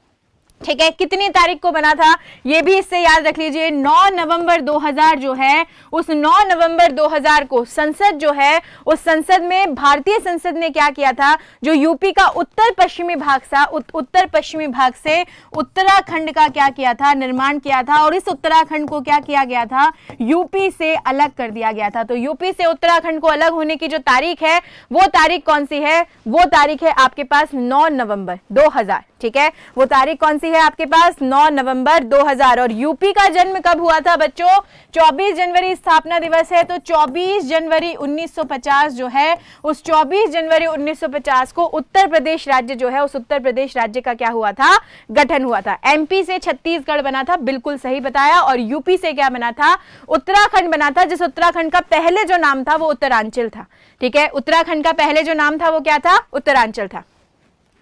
ठीक है, कितनी तारीख को बना था ये भी इससे याद रख लीजिए। 9 नवंबर 2000 जो है, उस 9 नवंबर 2000 को संसद जो है, उस संसद में भारतीय संसद ने क्या किया था? जो यूपी का उत्तर पश्चिमी भाग था, उत्तर पश्चिमी भाग से उत्तराखंड का क्या किया था? निर्माण किया था। और इस उत्तराखंड को क्या किया गया था? यूपी से अलग कर दिया गया था। तो यूपी से उत्तराखंड को अलग होने की जो तारीख है, वो तारीख कौन सी है? वो तारीख है आपके पास 9 नवंबर 2000। ठीक है, वो तारीख कौन सी है आपके पास? 9 नवंबर 2000। और यूपी का जन्म कब हुआ था बच्चों? 24 जनवरी स्थापना दिवस है, तो 24 जनवरी 1950 जो है, उस 24 जनवरी 1950 को उत्तर प्रदेश राज्य जो है, उस उत्तर प्रदेश राज्य का क्या हुआ था? गठन हुआ था। एमपी से छत्तीसगढ़ बना था, बिल्कुल सही बताया। और यूपी से क्या बना था? उत्तराखंड बना था, जिस उत्तराखंड का पहले जो नाम था वो उत्तरांचल था। ठीक है, उत्तराखंड का पहले जो नाम था वो क्या था? उत्तरांचल था।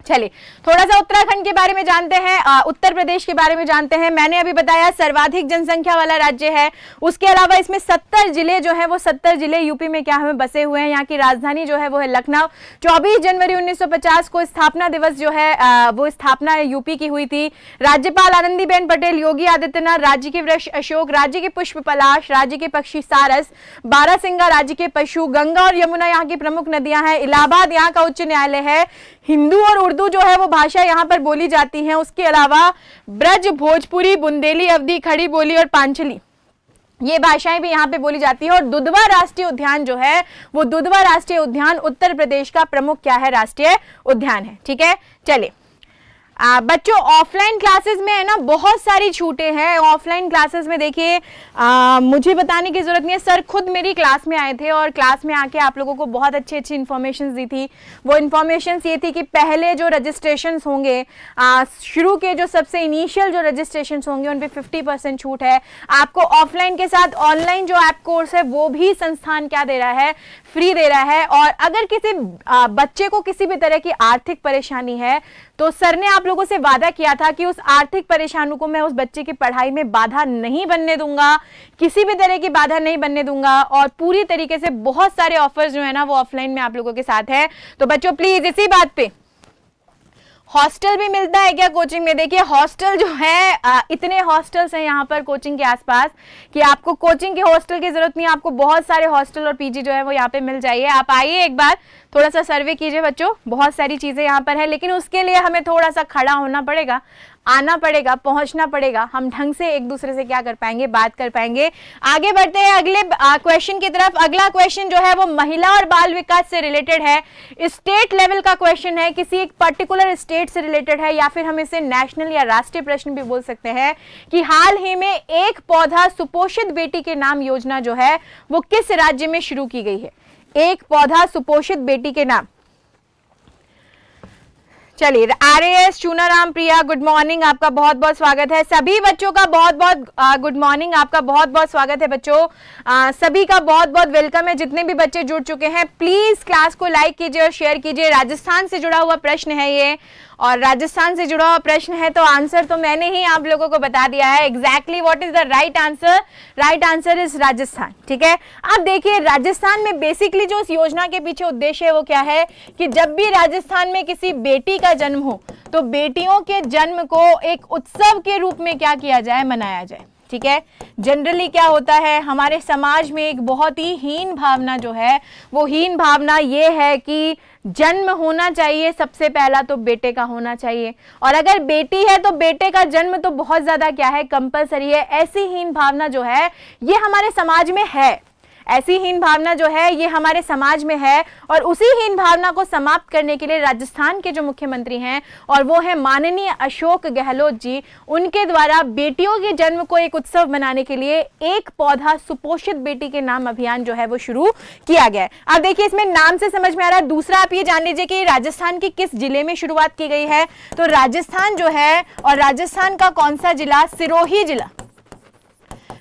चलिए, थोड़ा सा उत्तराखंड के बारे में जानते हैं, उत्तर प्रदेश के बारे में जानते हैं। मैंने अभी बताया सर्वाधिक जनसंख्या वाला राज्य है। उसके अलावा इसमें 70 जिले जो है, वो 70 जिले यूपी में क्या हमें बसे हुए हैं। यहाँ की राजधानी जो है वो है लखनऊ। 24 जनवरी 1950 को स्थापना दिवस जो है वो स्थापना यूपी की हुई थी। राज्यपाल आनंदीबेन पटेल, योगी आदित्यनाथ, राज्य के वृक्ष अशोक, राज्य के पुष्प पलाश, राज्य के पक्षी सारस, बारहसिंगा राज्य के पशु, गंगा और यमुना यहाँ की प्रमुख नदियां हैं। इलाहाबाद यहाँ का उच्च न्यायालय है। हिंदू और उर्दू जो है वो भाषा यहाँ पर बोली जाती है। उसके अलावा ब्रज, भोजपुरी, बुंदेली, अवधी, खड़ी बोली और पांचली, ये भाषाएं भी यहाँ पे बोली जाती है। और दुधवा राष्ट्रीय उद्यान जो है, वो दुधवा राष्ट्रीय उद्यान उत्तर प्रदेश का प्रमुख क्या है? राष्ट्रीय उद्यान है। ठीक है, चलिए बच्चों, ऑफलाइन क्लासेस में है ना बहुत सारी छूटें हैं। ऑफलाइन क्लासेस में देखिए, मुझे बताने की जरूरत नहीं है, सर खुद मेरी क्लास में आए थे और क्लास में आके आप लोगों को बहुत अच्छी अच्छी इन्फॉर्मेशन दी थी। वो इन्फॉर्मेशन ये थी कि पहले जो रजिस्ट्रेशन होंगे, शुरू के जो सबसे इनिशियल जो रजिस्ट्रेशन होंगे, उन पे 50% छूट है। आपको ऑफलाइन के साथ ऑनलाइन जो ऐप कोर्स है वो भी संस्थान क्या दे रहा है? फ्री दे रहा है। और अगर किसी बच्चे को किसी भी तरह की आर्थिक परेशानी है, तो सर ने आप लोगों से वादा किया था कि उस आर्थिक परेशानी को मैं उस बच्चे की पढ़ाई में बाधा नहीं बनने दूंगा, किसी भी तरह की बाधा नहीं बनने दूंगा। और पूरी तरीके से बहुत सारे ऑफर्स जो है ना वो ऑफलाइन में आप लोगों के साथ है। तो बच्चों प्लीज इसी बात पे हॉस्टल भी मिलता है क्या कोचिंग में? देखिए हॉस्टल जो है इतने हॉस्टल्स हैं यहाँ पर कोचिंग के आसपास कि आपको कोचिंग के हॉस्टल की जरूरत नहीं है, आपको बहुत सारे हॉस्टल और पीजी जो है वो यहाँ पे मिल जाइए। आप आइए एक बार, थोड़ा सा सर्वे कीजिए बच्चों, बहुत सारी चीजें यहाँ पर है, लेकिन उसके लिए हमें थोड़ा सा खड़ा होना पड़ेगा, आना पड़ेगा, पहुंचना पड़ेगा, हम ढंग से एक दूसरे से क्या कर पाएंगे, बात कर पाएंगे। आगे बढ़ते हैं अगले क्वेश्चन की तरफ। अगला क्वेश्चन जो है वो महिला और बाल विकास से रिलेटेड है, स्टेट लेवल का क्वेश्चन है, किसी एक पर्टिकुलर स्टेट से रिलेटेड है, या फिर हम इसे नेशनल या राष्ट्रीय प्रश्न भी बोल सकते हैं कि हाल ही में एक पौधा सुपोषित बेटी के नाम योजना जो है वो किस राज्य में शुरू की गई है? एक पौधा सुपोषित बेटी के नाम। चलिए, आरएएस चूनाराम प्रिया, गुड मॉर्निंग, आपका बहुत बहुत स्वागत है। सभी बच्चों का बहुत बहुत गुड मॉर्निंग, आपका बहुत बहुत स्वागत है बच्चों। सभी का बहुत बहुत वेलकम है। जितने भी बच्चे जुड़ चुके हैं प्लीज क्लास को लाइक कीजिए और शेयर कीजिए। राजस्थान से जुड़ा हुआ प्रश्न है ये, और राजस्थान से जुड़ा हुआ प्रश्न है तो आंसर तो मैंने ही आप लोगों को बता दिया है। Exactly what is the right answer? Right answer is Rajasthan. ठीक है, अब देखिए राजस्थान में बेसिकली जो उस योजना के पीछे उद्देश्य है वो क्या है कि जब भी राजस्थान में किसी बेटी का जन्म हो तो बेटियों के जन्म को एक उत्सव के रूप में क्या किया जाए, मनाया जाए। ठीक है, जनरली क्या होता है हमारे समाज में एक बहुत ही हीन भावना जो है वो हीन भावना ये है कि जन्म होना चाहिए सबसे पहला तो बेटे का होना चाहिए, और अगर बेटी है तो बेटे का जन्म तो बहुत ज्यादा क्या है, कंपलसरी है। ऐसी हीन भावना जो है ये हमारे समाज में है, ऐसी हीन भावना जो है ये हमारे समाज में है, और उसी हीन भावना को समाप्त करने के लिए राजस्थान के जो मुख्यमंत्री हैं और वो है माननीय अशोक गहलोत जी, उनके द्वारा बेटियों के जन्म को एक उत्सव मनाने के लिए एक पौधा सुपोषित बेटी के नाम अभियान जो है वो शुरू किया गया है। अब देखिए इसमें नाम से समझ में आ रहा है। दूसरा आप ये जान लीजिए कि राजस्थान के किस जिले में शुरुआत की गई है, तो राजस्थान जो है, और राजस्थान का कौन सा जिला, सिरोही जिला।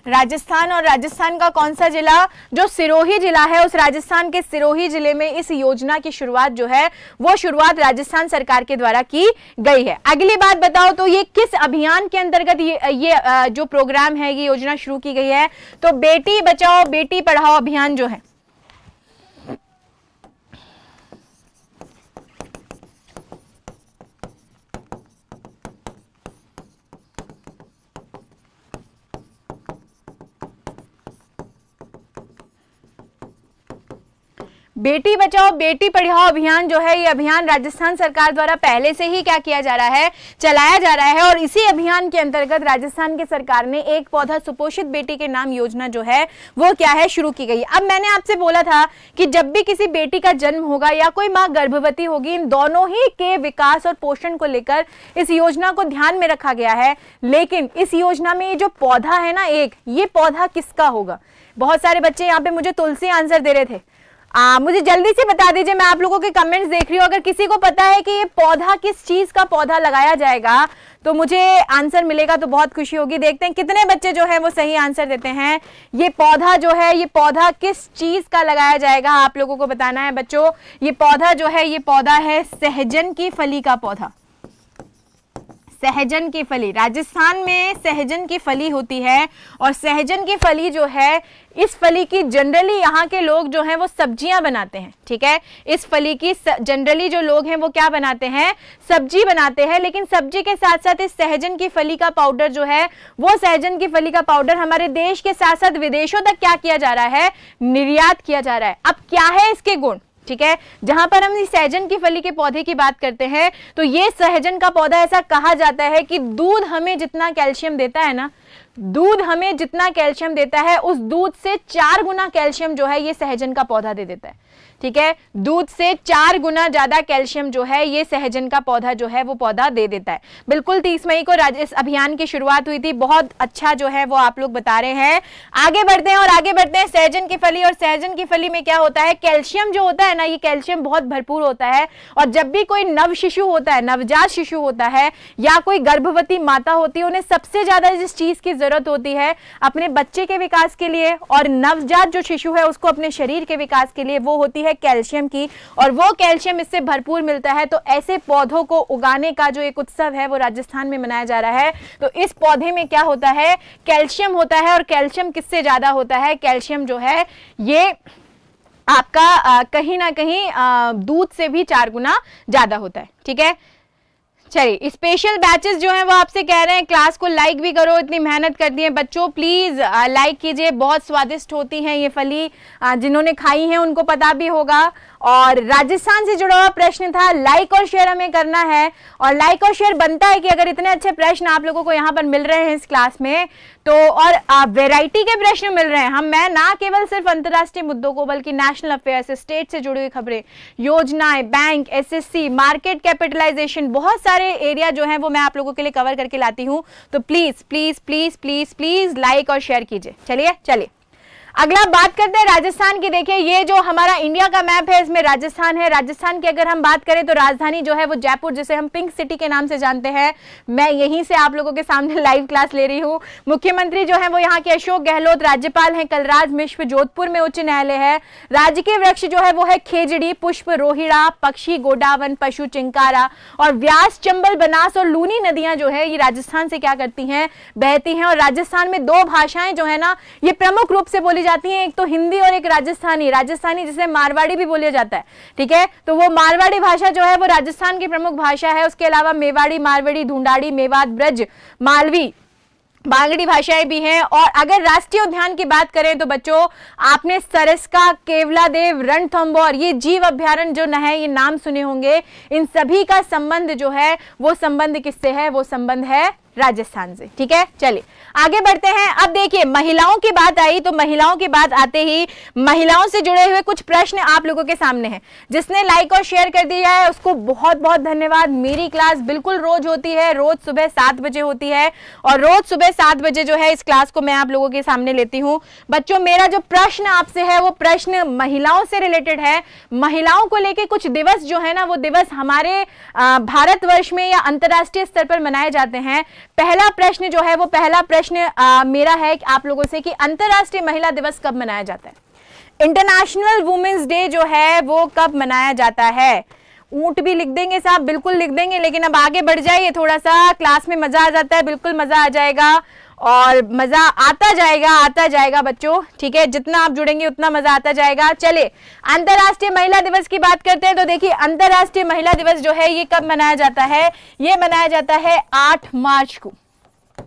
राजस्थान और राजस्थान का कौन सा जिला, जो सिरोही जिला है, उस राजस्थान के सिरोही जिले में इस योजना की शुरुआत जो है वो शुरुआत राजस्थान सरकार के द्वारा की गई है। अगली बात बताओ तो ये किस अभियान के अंतर्गत ये जो प्रोग्राम है, ये योजना शुरू की गई है, तो बेटी बचाओ बेटी पढ़ाओ अभियान जो है। बेटी बचाओ बेटी पढ़ाओ अभियान जो है ये अभियान राजस्थान सरकार द्वारा पहले से ही क्या किया जा रहा है, चलाया जा रहा है, और इसी अभियान के अंतर्गत राजस्थान की सरकार ने एक पौधा सुपोषित बेटी के नाम योजना जो है वो क्या है, शुरू की गई। अब मैंने आपसे बोला था कि जब भी किसी बेटी का जन्म होगा या कोई माँ गर्भवती होगी, इन दोनों ही के विकास और पोषण को लेकर इस योजना को ध्यान में रखा गया है। लेकिन इस योजना में ये जो पौधा है ना, एक ये पौधा किसका होगा? बहुत सारे बच्चे यहाँ पे मुझे तुलसी आंसर दे रहे थे। मुझे जल्दी से बता दीजिए, मैं आप लोगों के कमेंट्स देख रही हूँ, अगर किसी को पता है कि ये पौधा किस चीज का पौधा लगाया जाएगा तो मुझे आंसर मिलेगा तो बहुत खुशी होगी। देखते हैं कितने बच्चे जो है वो सही आंसर देते हैं। ये पौधा जो है, ये पौधा किस चीज का लगाया जाएगा आप लोगों को बताना है बच्चों। ये पौधा जो है ये पौधा है सहजन की फली का पौधा। सहजन की फली, राजस्थान में सहजन की फली होती है, और सहजन की फली जो है, इस फली की जनरली यहाँ के लोग जो हैं वो सब्जियां बनाते हैं। ठीक है, इस फली की जनरली जो लोग हैं वो क्या बनाते हैं, सब्जी बनाते हैं। लेकिन सब्जी के साथ साथ इस सहजन की फली का पाउडर जो है, वो सहजन की फली का पाउडर हमारे देश के साथ साथ विदेशों तक क्या किया जा रहा है, निर्यात किया जा रहा है। अब क्या है इसके गुण? ठीक है, जहां पर हम इस सहजन की फली के पौधे की बात करते हैं तो ये सहजन का पौधा ऐसा कहा जाता है कि दूध हमें जितना कैल्शियम देता है ना, दूध हमें जितना कैल्शियम देता है उस दूध से 4 गुना कैल्शियम जो है ये सहजन का पौधा दे देता है। ठीक है, दूध से 4 गुना ज्यादा कैल्शियम जो है ये सहजन का पौधा जो है वो पौधा दे देता है। बिल्कुल 30 मई को इस अभियान की शुरुआत हुई थी। बहुत अच्छा जो है वो आप लोग बता रहे हैं। आगे बढ़ते हैं और आगे बढ़ते हैं। सहजन की फली, और सहजन की फली में क्या होता है, कैल्शियम जो होता है ना, ये कैल्शियम बहुत भरपूर होता है। और जब भी कोई नव शिशु होता है, नवजात शिशु होता है या कोई गर्भवती माता होती है, उन्हें सबसे ज्यादा जिस चीज की जरूरत होती है अपने बच्चे के विकास के लिए और नवजात जो शिशु है उसको अपने शरीर के विकास के लिए, वो होती है कैल्शियम की, और वो कैल्शियम इससे भरपूर मिलता है। तो ऐसे पौधों को उगाने का जो एक उत्सव है वो राजस्थान में मनाया जा रहा है। तो इस पौधे में क्या होता है, कैल्शियम होता है, और कैल्शियम किससे ज्यादा होता है, कैल्शियम जो है ये आपका कहीं ना कहीं दूध से भी 4 गुना ज्यादा होता है। ठीक है, चलिए, स्पेशल बैचेस जो हैं वो आपसे कह रहे हैं क्लास को लाइक भी करो, इतनी मेहनत करती हैं बच्चों, प्लीज लाइक कीजिए, बहुत स्वादिष्ट होती हैं ये फली, जिन्होंने खाई हैं उनको पता भी होगा। और राजस्थान से जुड़ा हुआ प्रश्न था, लाइक और शेयर हमें करना है, और लाइक और शेयर बनता है कि अगर इतने अच्छे प्रश्न आप लोगों को यहाँ पर मिल रहे हैं इस क्लास में, तो और वैरायटी के प्रश्न मिल रहे हैं, मैं ना केवल सिर्फ अंतर्राष्ट्रीय मुद्दों को बल्कि नेशनल अफेयर्स, स्टेट से जुड़ी हुई खबरें, योजनाएं, बैंक, एसएससी, मार्केट कैपिटलाइजेशन, बहुत सारे एरिया जो हैं वो मैं आप लोगों के लिए कवर करके लाती हूं। तो please please please please please like और शेयर कीजिए। चलिए अगला बात करते हैं राजस्थान की। देखिए, ये जो हमारा इंडिया का मैप है इसमें राजस्थान है। राजस्थान की अगर हम बात करें तो राजधानी जो है वो जयपुर, जिसे हम पिंक सिटी के नाम से जानते हैं, मैं यहीं से आप लोगों के सामने लाइव क्लास ले रही हूँ। मुख्यमंत्री जो है वो यहाँ के अशोक गहलोत, राज्यपाल हैं कलराज मिश्र, जोधपुर में उच्च न्यायालय है। राजकीय वृक्ष जो है वो है खेजड़ी, पुष्प रोहिड़ा, पक्षी गोडावन, पशु चिंकारा, और व्यास, चंबल, बनास और लूनी नदियां जो है ये राजस्थान से क्या करती हैं, बहती हैं। और राजस्थान में दो भाषाएं जो है ना ये प्रमुख रूप से बोली जाती हैं, एक तो हिंदी और एक राजस्थानी जिसे मारवाड़ी भी बोला जाता है, ठीक है। तो वो मारवाड़ी भाषा जो है वो राजस्थान की प्रमुख भाषा है। उसके अलावा मेवाड़ी, मारवाड़ी, ढूंढाड़ी, मेवात, ब्रज, मालवी, बांगड़ी भाषाएं भी हैं। और अगर राष्ट्रीय उद्यान की बात करें तो बच्चों आपने सरस्का, केवलादेव, रणथंभौर, ये जीव अभ्यारण्य जो न है ये नाम सुने होंगे। इन सभी का संबंध जो है वो संबंध किससे है, वो संबंध है राजस्थान से, ठीक है। चलिए आगे बढ़ते हैं। अब देखिए, महिलाओं की बात आई तो महिलाओं की बात आते ही महिलाओं से जुड़े हुए कुछ प्रश्न आप लोगों के सामने हैं। जिसने लाइक और शेयर कर दिया है उसको बहुत बहुत धन्यवाद। मेरी क्लास बिल्कुल रोज होती है, रोज सुबह 7 बजे होती है, और रोज सुबह 7 बजे जो है इस क्लास को मैं आप लोगों के सामने लेती हूँ। बच्चों, मेरा जो प्रश्न आपसे है वो प्रश्न महिलाओं से रिलेटेड है। महिलाओं को लेके कुछ दिवस जो है ना वो दिवस हमारे भारतवर्ष में या अंतर्राष्ट्रीय स्तर पर मनाए जाते हैं। पहला प्रश्न जो है वो पहला प्रश्न मेरा है कि आप लोगों से कि अंतर्राष्ट्रीय महिला दिवस कब मनाया जाता है, इंटरनेशनल वुमेन्स डे जो है वो कब मनाया जाता है। ऊंट भी लिख देंगे साहब, बिल्कुल लिख देंगे, लेकिन अब आगे बढ़ जाइए थोड़ा सा, क्लास में मजा आ जाता है, बिल्कुल मजा आ जाएगा और मजा आता जाएगा बच्चों, ठीक है। जितना आप जुड़ेंगे उतना मजा आता जाएगा। चलिए अंतर्राष्ट्रीय महिला दिवस की बात करते हैं। तो देखिए, अंतर्राष्ट्रीय महिला दिवस जो है ये कब मनाया जाता है, ये मनाया जाता है 8 मार्च को।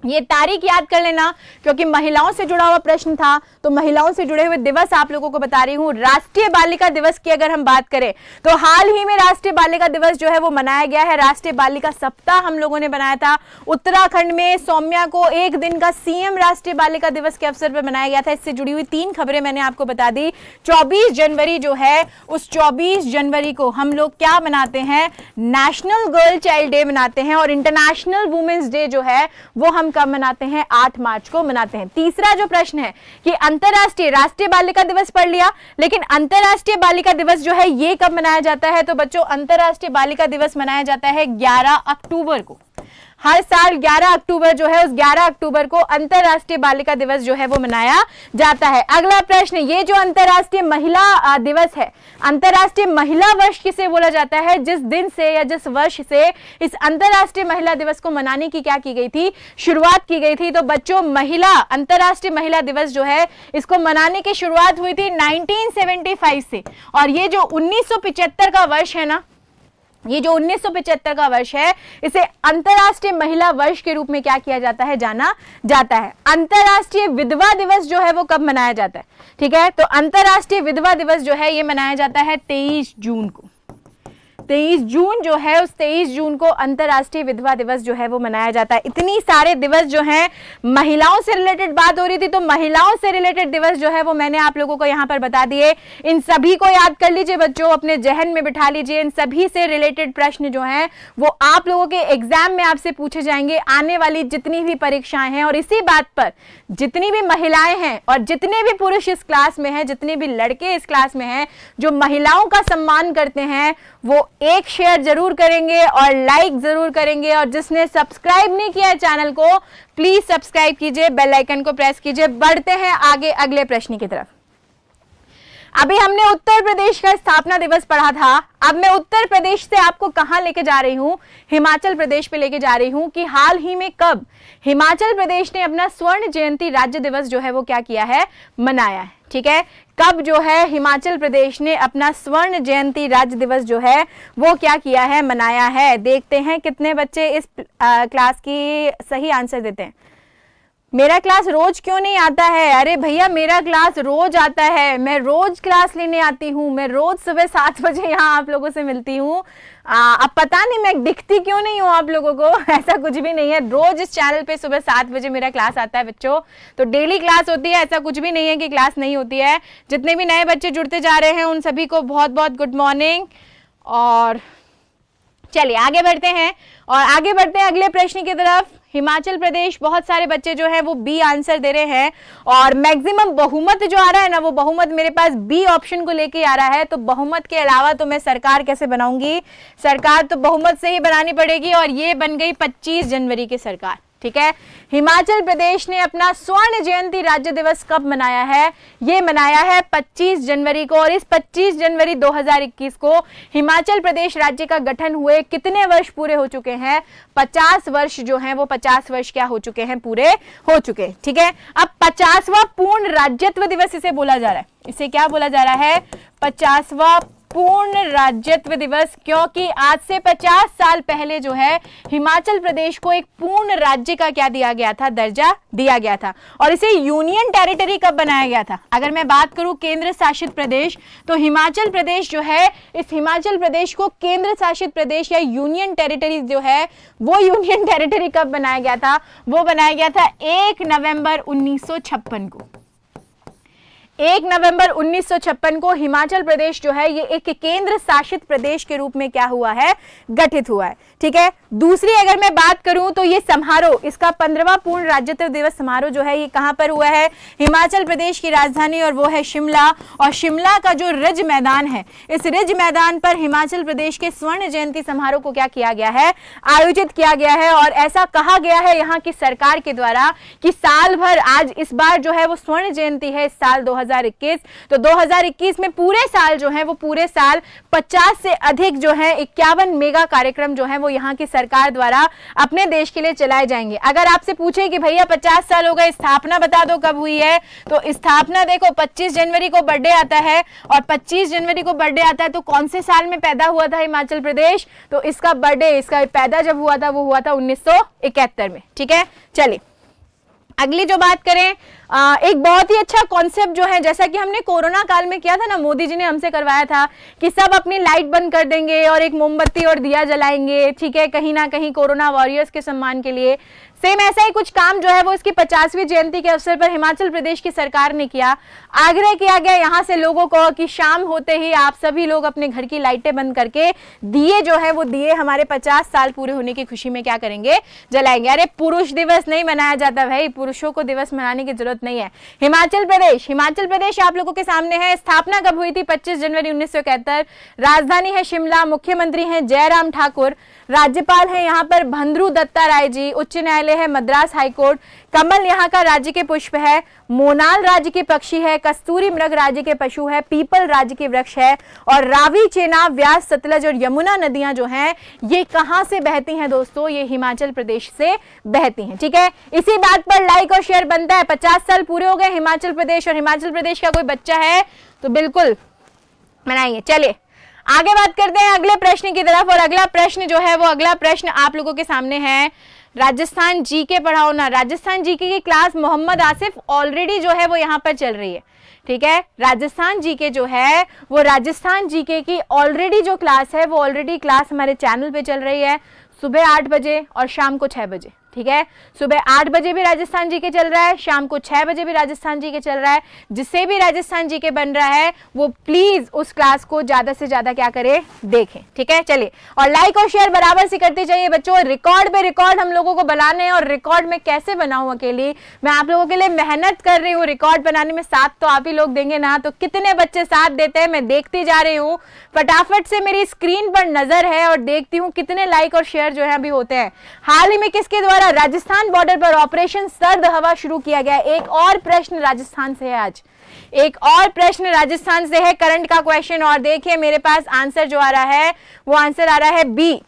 ये तारीख याद कर लेना, क्योंकि महिलाओं से जुड़ा हुआ प्रश्न था तो महिलाओं से जुड़े हुए दिवस आप लोगों को बता रही हूँ। राष्ट्रीय बालिका दिवस की अगर हम बात करें तो हाल ही में राष्ट्रीय बालिका दिवस जो है वो मनाया गया है। राष्ट्रीय बालिका सप्ताह हम लोगों ने बनाया था उत्तराखंड में। सौम्या को 1 दिन का सीएम राष्ट्रीय बालिका दिवस के अवसर पर मनाया गया था। इससे जुड़ी हुई 3 खबरें मैंने आपको बता दी। 24 जनवरी जो है उस 24 जनवरी को हम लोग क्या मनाते हैं, नेशनल गर्ल चाइल्ड डे मनाते हैं, और इंटरनेशनल वुमेन्स डे जो है वो हम कब मनाते हैं, 8 मार्च को मनाते हैं। तीसरा जो प्रश्न है कि अंतरराष्ट्रीय, राष्ट्रीय बालिका दिवस पढ़ लिया, लेकिन अंतरराष्ट्रीय बालिका दिवस जो है ये कब मनाया जाता है। तो बच्चों अंतरराष्ट्रीय बालिका दिवस मनाया जाता है 11 अक्टूबर को। हर साल 11 अक्टूबर जो है उस 11 अक्टूबर को अंतरराष्ट्रीय बालिका दिवस जो है वो मनाया जाता है। अगला प्रश्न, ये जो अंतरराष्ट्रीय महिला दिवस है, अंतरराष्ट्रीय महिला वर्ष किसे बोला जाता है, जिस दिन से या जिस वर्ष से इस अंतरराष्ट्रीय महिला दिवस को मनाने की क्या की गई थी, शुरुआत की गई थी। तो बच्चों महिला, अंतरराष्ट्रीय महिला दिवस जो है इसको मनाने की शुरुआत हुई थी 1975 से, और ये जो 1975 का वर्ष है ना, ये जो 1975 का वर्ष है इसे अंतरराष्ट्रीय महिला वर्ष के रूप में क्या किया जाता है, जाना जाता है। अंतरराष्ट्रीय विधवा दिवस जो है वो कब मनाया जाता है, ठीक है। तो अंतरराष्ट्रीय विधवा दिवस जो है ये मनाया जाता है 23 जून को। 23 जून जो है उस 23 जून को अंतरराष्ट्रीय विधवा दिवस जो है वो मनाया जाता है। इतनी सारे दिवस जो हैं, महिलाओं से रिलेटेड बात हो रही थी तो महिलाओं से रिलेटेड दिवस जो है वो मैंने आप लोगों को यहाँ पर बता दिए। इन सभी को याद कर लीजिए बच्चों, अपने जहन में बिठा लीजिए। इन सभी से रिलेटेड प्रश्न जो हैं वो आप लोगों के एग्जाम में आपसे पूछे जाएंगे, आने वाली जितनी भी परीक्षाएं हैं। और इसी बात पर जितनी भी महिलाएं हैं और जितने भी पुरुष इस क्लास में हैं, जितने भी लड़के इस क्लास में हैं जो महिलाओं का सम्मान करते हैं, वो एक शेयर जरूर करेंगे और लाइक जरूर करेंगे। और जिसने सब्सक्राइब नहीं किया है चैनल को, प्लीज सब्सक्राइब कीजिए, बेल आइकन को प्रेस कीजिए। बढ़ते हैं आगे अगले प्रश्न की तरफ। अभी हमने उत्तर प्रदेश का स्थापना दिवस पढ़ा था। अब मैं उत्तर प्रदेश से आपको कहां लेके जा रही हूं, हिमाचल प्रदेश पे लेके जा रही हूं कि हाल ही में कब हिमाचल प्रदेश ने अपना स्वर्ण जयंती राज्य दिवस जो है वो क्या किया है, मनाया है। ठीक है, कब जो है हिमाचल प्रदेश ने अपना स्वर्ण जयंती राज्य दिवस जो है वो क्या किया है, मनाया है। देखते हैं कितने बच्चे इस क्लास की सही आंसर देते हैं। मेरा क्लास रोज क्यों नहीं आता है? अरे भैया मेरा क्लास रोज आता है, मैं रोज क्लास लेने आती हूँ, मैं रोज सुबह 7 बजे यहाँ आप लोगों से मिलती हूँ। अब पता नहीं मैं दिखती क्यों नहीं हूँ आप लोगों को, ऐसा कुछ भी नहीं है। रोज इस चैनल पे सुबह 7 बजे मेरा क्लास आता है बच्चों, तो डेली क्लास होती है, ऐसा कुछ भी नहीं है कि क्लास नहीं होती है। जितने भी नए बच्चे जुड़ते जा रहे हैं उन सभी को बहुत बहुत गुड मॉर्निंग। और चलिए आगे बढ़ते हैं अगले प्रश्न की तरफ। हिमाचल प्रदेश, बहुत सारे बच्चे जो है वो बी आंसर दे रहे हैं और मैक्सिमम बहुमत जो आ रहा है ना, वो बहुमत मेरे पास बी ऑप्शन को लेके आ रहा है। तो बहुमत के अलावा तो मैं सरकार कैसे बनाऊंगी, सरकार तो बहुमत से ही बनानी पड़ेगी और ये बन गई 25 जनवरी की सरकार। ठीक है, हिमाचल प्रदेश ने अपना स्वर्ण जयंती राज्य दिवस कब मनाया है? ये मनाया है 25 जनवरी को। और इस 25 जनवरी 2021 को हिमाचल प्रदेश राज्य का गठन हुए कितने वर्ष पूरे हो चुके हैं? 50 वर्ष जो हैं वो 50 वर्ष क्या हो चुके हैं, पूरे हो चुके हैं। ठीक है, अब 50वां पूर्ण राज्यत्व दिवस इसे बोला जा रहा है। इसे क्या बोला जा रहा है? 50वां पूर्ण राज्यत्व दिवस, क्योंकि आज से 50 साल पहले जो है हिमाचल प्रदेश को एक पूर्ण राज्य का क्या दिया गया था, दर्जा दिया गया था। और इसे यूनियन टेरिटरी कब बनाया गया था? अगर मैं बात करूं केंद्र शासित प्रदेश, तो हिमाचल प्रदेश जो है, इस हिमाचल प्रदेश को केंद्र शासित प्रदेश या यूनियन टेरिटरी जो है वो यूनियन टेरिटरी कब बनाया गया था? वो बनाया गया था 1 नवंबर 1956 को। 1 नवंबर 1956 को हिमाचल प्रदेश जो है ये एक केंद्र शासित प्रदेश के रूप में क्या हुआ है, गठित हुआ है। ठीक है, दूसरी अगर मैं बात करूं तो ये समारोह, इसका 15वां पूर्ण राज्यत्व दिवस समारोह जो है ये कहां पर हुआ है? हिमाचल प्रदेश की राजधानी और वो है शिमला। और शिमला का जो रिज मैदान है, इस रिज मैदान पर हिमाचल प्रदेश के स्वर्ण जयंती समारोह को क्या किया गया है, आयोजित किया गया है। और ऐसा कहा गया है यहाँ की सरकार के द्वारा कि साल भर, आज इस बार जो है वो स्वर्ण जयंती है इस साल 2021, तो 2021 में पूरे साल जो है वो पूरे साल 50 से अधिक जो है 51 मेगा कार्यक्रम जो है वो यहाँ की सरकार द्वारा अपने देश के लिए चलाए जाएंगे। अगर आपसे पूछे कि भैया 50 साल हो गए, स्थापना बता दो कब हुई है, तो स्थापना देखो 25 जनवरी को बर्थडे आता है। और 25 जनवरी को बर्थडे आता है तो कौन से साल में पैदा हुआ था हिमाचल प्रदेश? तो इसका बर्थडे, इसका पैदा जब हुआ था वो हुआ था 1971 में। ठीक है, चलिए अगली जो बात करें, एक बहुत ही अच्छा कॉन्सेप्ट जो है, जैसा कि हमने कोरोना काल में किया था ना, मोदी जी ने हमसे करवाया था कि सब अपनी लाइट बंद कर देंगे और एक मोमबत्ती और दिया जलाएंगे। ठीक है, कहीं ना कहीं कोरोना वॉरियर्स के सम्मान के लिए। सेम ऐसा ही कुछ काम जो है वो इसकी 50वीं जयंती के अवसर पर हिमाचल प्रदेश की सरकार ने किया। आग्रह किया गया यहाँ से लोगों को कि शाम होते ही आप सभी लोग अपने घर की लाइटें बंद करके दिए जो है वो दिए हमारे 50 साल पूरे होने की खुशी में क्या करेंगे, जलाएंगे। अरे पुरुष दिवस नहीं मनाया जाता भाई, पुरुषों को दिवस मनाने की जरूरत नहीं है। हिमाचल प्रदेश आप लोगों के सामने है। स्थापना कब हुई थी? 25 जनवरी 1971। राजधानी है शिमला, मुख्यमंत्री हैं जयराम ठाकुर, राज्यपाल है यहाँ पर बंधारू दत्तात्रेय जी, उच्च न्यायालय है मद्रास हाईकोर्ट। कमल यहाँ का राज्य के पुष्प है, मोनाल राज्य के पक्षी है, कस्तूरी मृग राज्य के पशु है, पीपल राज्य के वृक्ष है। और रावी, चेनाब, व्यास, सतलज और यमुना नदियां जो हैं ये कहां से बहती हैं दोस्तों? ये हिमाचल प्रदेश से बहती हैं। ठीक है, इसी बात पर लाइक और शेयर बनता है। 50 साल पूरे हो गए हिमाचल प्रदेश, और हिमाचल प्रदेश का कोई बच्चा है तो बिल्कुल मनाइए। चलिए आगे बात करते हैं अगले प्रश्न की तरफ। और अगला प्रश्न जो है वो अगला प्रश्न आप लोगों के सामने है, राजस्थान जीके पढ़ाओ ना। राजस्थान जीके की क्लास मोहम्मद आसिफ ऑलरेडी जो है वो यहाँ पर चल रही है। ठीक है, राजस्थान जीके जो है वो राजस्थान जीके की ऑलरेडी जो क्लास है वो ऑलरेडी क्लास हमारे चैनल पे चल रही है, सुबह 8 बजे और शाम को 6 बजे। ठीक है, सुबह 8 बजे भी राजस्थान जीके चल रहा है, शाम को 6 बजे भी राजस्थान जीके चल रहा है। जिससे भी राजस्थान जीके बन रहा है वो प्लीज उस क्लास को ज्यादा से ज्यादा क्या करे, देखें। ठीक है, चलिए और लाइक और शेयर बराबर से करते चाहिए बच्चों। रिकॉर्ड पे रिकॉर्ड हम लोगों को बनाने हैं, और रिकॉर्ड में कैसे बनाऊं अकेली, मैं आप लोगों के लिए मेहनत कर रही हूँ रिकॉर्ड बनाने में। साथ तो आप ही लोग देंगे ना, तो कितने बच्चे साथ देते हैं मैं देखती जा रही हूँ। फटाफट से मेरी स्क्रीन पर नजर है और देखती हूँ कितने लाइक और शेयर जो है अभी होते हैं। हाल ही में किसके द्वारा द्वारा राजस्थान बॉर्डर पर ऑपरेशन सर्द हवा शुरू किया गया? एक और प्रश्न राजस्थान से है आज, एक और प्रश्न राजस्थान से है, करंट का क्वेश्चन। और देखिए मेरे पास आंसर जो आ रहा है वो आंसर आ रहा है बी।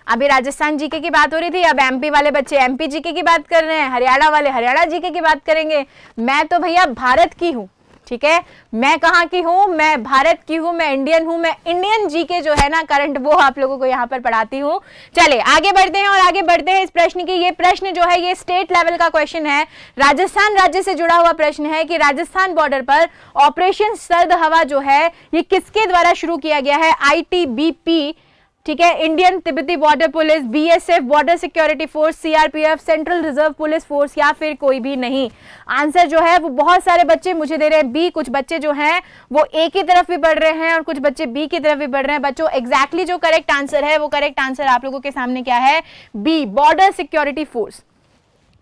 अभी राजस्थान जीके की बात हो रही थी, अब एमपी वाले बच्चे एमपी जीके की बात कर रहे हैं, हरियाणा वाले हरियाणा जीके की बात करेंगे। मैं तो भैया भारत की हूं, ठीक है, मैं कहां की हूं? मैं भारत की हूं, मैं इंडियन हूं, मैं इंडियन जीके जो है ना करंट वो आप लोगों को यहां पर पढ़ाती हूं। चले आगे बढ़ते हैं और आगे बढ़ते हैं इस प्रश्न की। ये प्रश्न जो है ये स्टेट लेवल का क्वेश्चन है, राजस्थान राज्य से जुड़ा हुआ प्रश्न है कि राजस्थान बॉर्डर पर ऑपरेशन सर्द हवा जो है ये किसके द्वारा शुरू किया गया है? आईटीबीपी, ठीक है, इंडियन तिब्बती border police, BSF border security force, CRPF, central reserve police force, या फिर कोई भी नहीं। आंसर जो है वो बहुत सारे बच्चे मुझे दे रहे हैं बी, कुछ बच्चे जो हैं वो ए की तरफ भी बढ़ रहे हैं और कुछ बच्चे बी की तरफ भी बढ़ रहे हैं। बच्चों एग्जैक्टली जो करेक्ट आंसर है वो करेक्ट आंसर आप लोगों के सामने क्या है? B, border security force.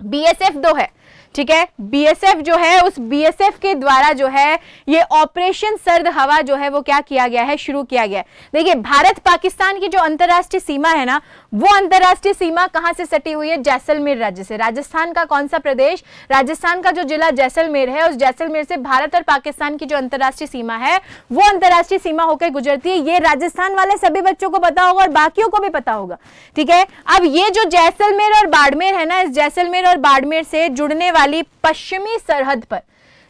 BSF दो है, ठीक है, बीएसएफ जो है उस बीएसएफ के द्वारा जो है ये ऑपरेशन सर्द हवा जो है वो क्या किया गया है? शुरू किया गया है। देखिए भारत पाकिस्तान की जो अंतरराष्ट्रीय सीमा है ना, वो अंतरराष्ट्रीय सीमा कहां से सटी हुई है? जैसलमेर राज्य से। राजस्थान का कौन सा प्रदेश? राजस्थान का जो जिला जैसलमेर है, उस जैसलमेर से भारत और पाकिस्तान की जो अंतरराष्ट्रीय सीमा है वो अंतरराष्ट्रीय सीमा होकर गुजरती है। ये राजस्थान वाले सभी बच्चों को पता होगा और बाकियों को भी पता होगा, ठीक है। अब ये जो जैसलमेर और बाड़मेर है ना, इस जैसलमेर और बाड़मेर से जुड़ने वाली पश्चिमी सरहद पर,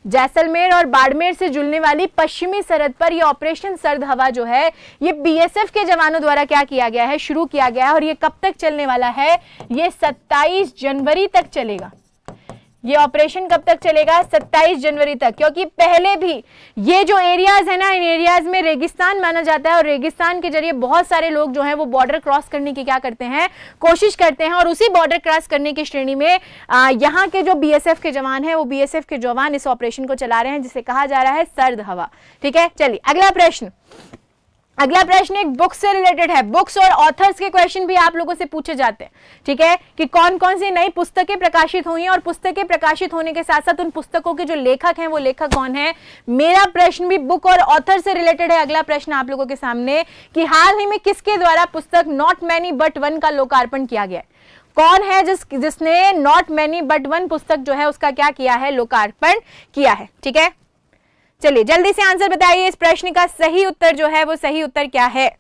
जैसलमेर और बाड़मेर से जुड़ने वाली पश्चिमी सरहद पर ये ऑपरेशन सर्द हवा जो है ये बीएसएफ के जवानों द्वारा क्या किया गया है? शुरू किया गया है। और ये कब तक चलने वाला है? ये 27 जनवरी तक चलेगा। ये ऑपरेशन कब तक चलेगा? 27 जनवरी तक, क्योंकि पहले भी ये जो एरियाज है ना, इन एरियाज में रेगिस्तान माना जाता है और रेगिस्तान के जरिए बहुत सारे लोग जो हैं वो बॉर्डर क्रॉस करने की क्या करते हैं? कोशिश करते हैं। और उसी बॉर्डर क्रॉस करने की श्रेणी में यहाँ के जो बीएसएफ के जवान हैं वो बीएसएफ के जवान इस ऑपरेशन को चला रहे हैं जिसे कहा जा रहा है सर्द हवा, ठीक है। चलिए अगला प्रश्न, अगला प्रश्न एक बुक से रिलेटेड है। बुक्स और ऑथर्स के क्वेश्चन भी आप लोगों से पूछे जाते हैं, ठीक है, कि कौन कौन सी नई पुस्तकें प्रकाशित हुई हैं और पुस्तकें प्रकाशित होने के साथ साथ उन पुस्तकों के जो लेखक हैं वो लेखक कौन है। मेरा प्रश्न भी बुक और ऑथर से रिलेटेड है। अगला प्रश्न आप लोगों के सामने कि हाल ही में किसके द्वारा पुस्तक नॉट मैनी बट वन का लोकार्पण किया गया है? कौन है जिसने नॉट मैनी बट वन पुस्तक जो है उसका क्या किया है? लोकार्पण किया है, ठीक है। चलिए जल्दी से आंसर बताइए, इस प्रश्न का सही उत्तर जो है वो सही उत्तर क्या है?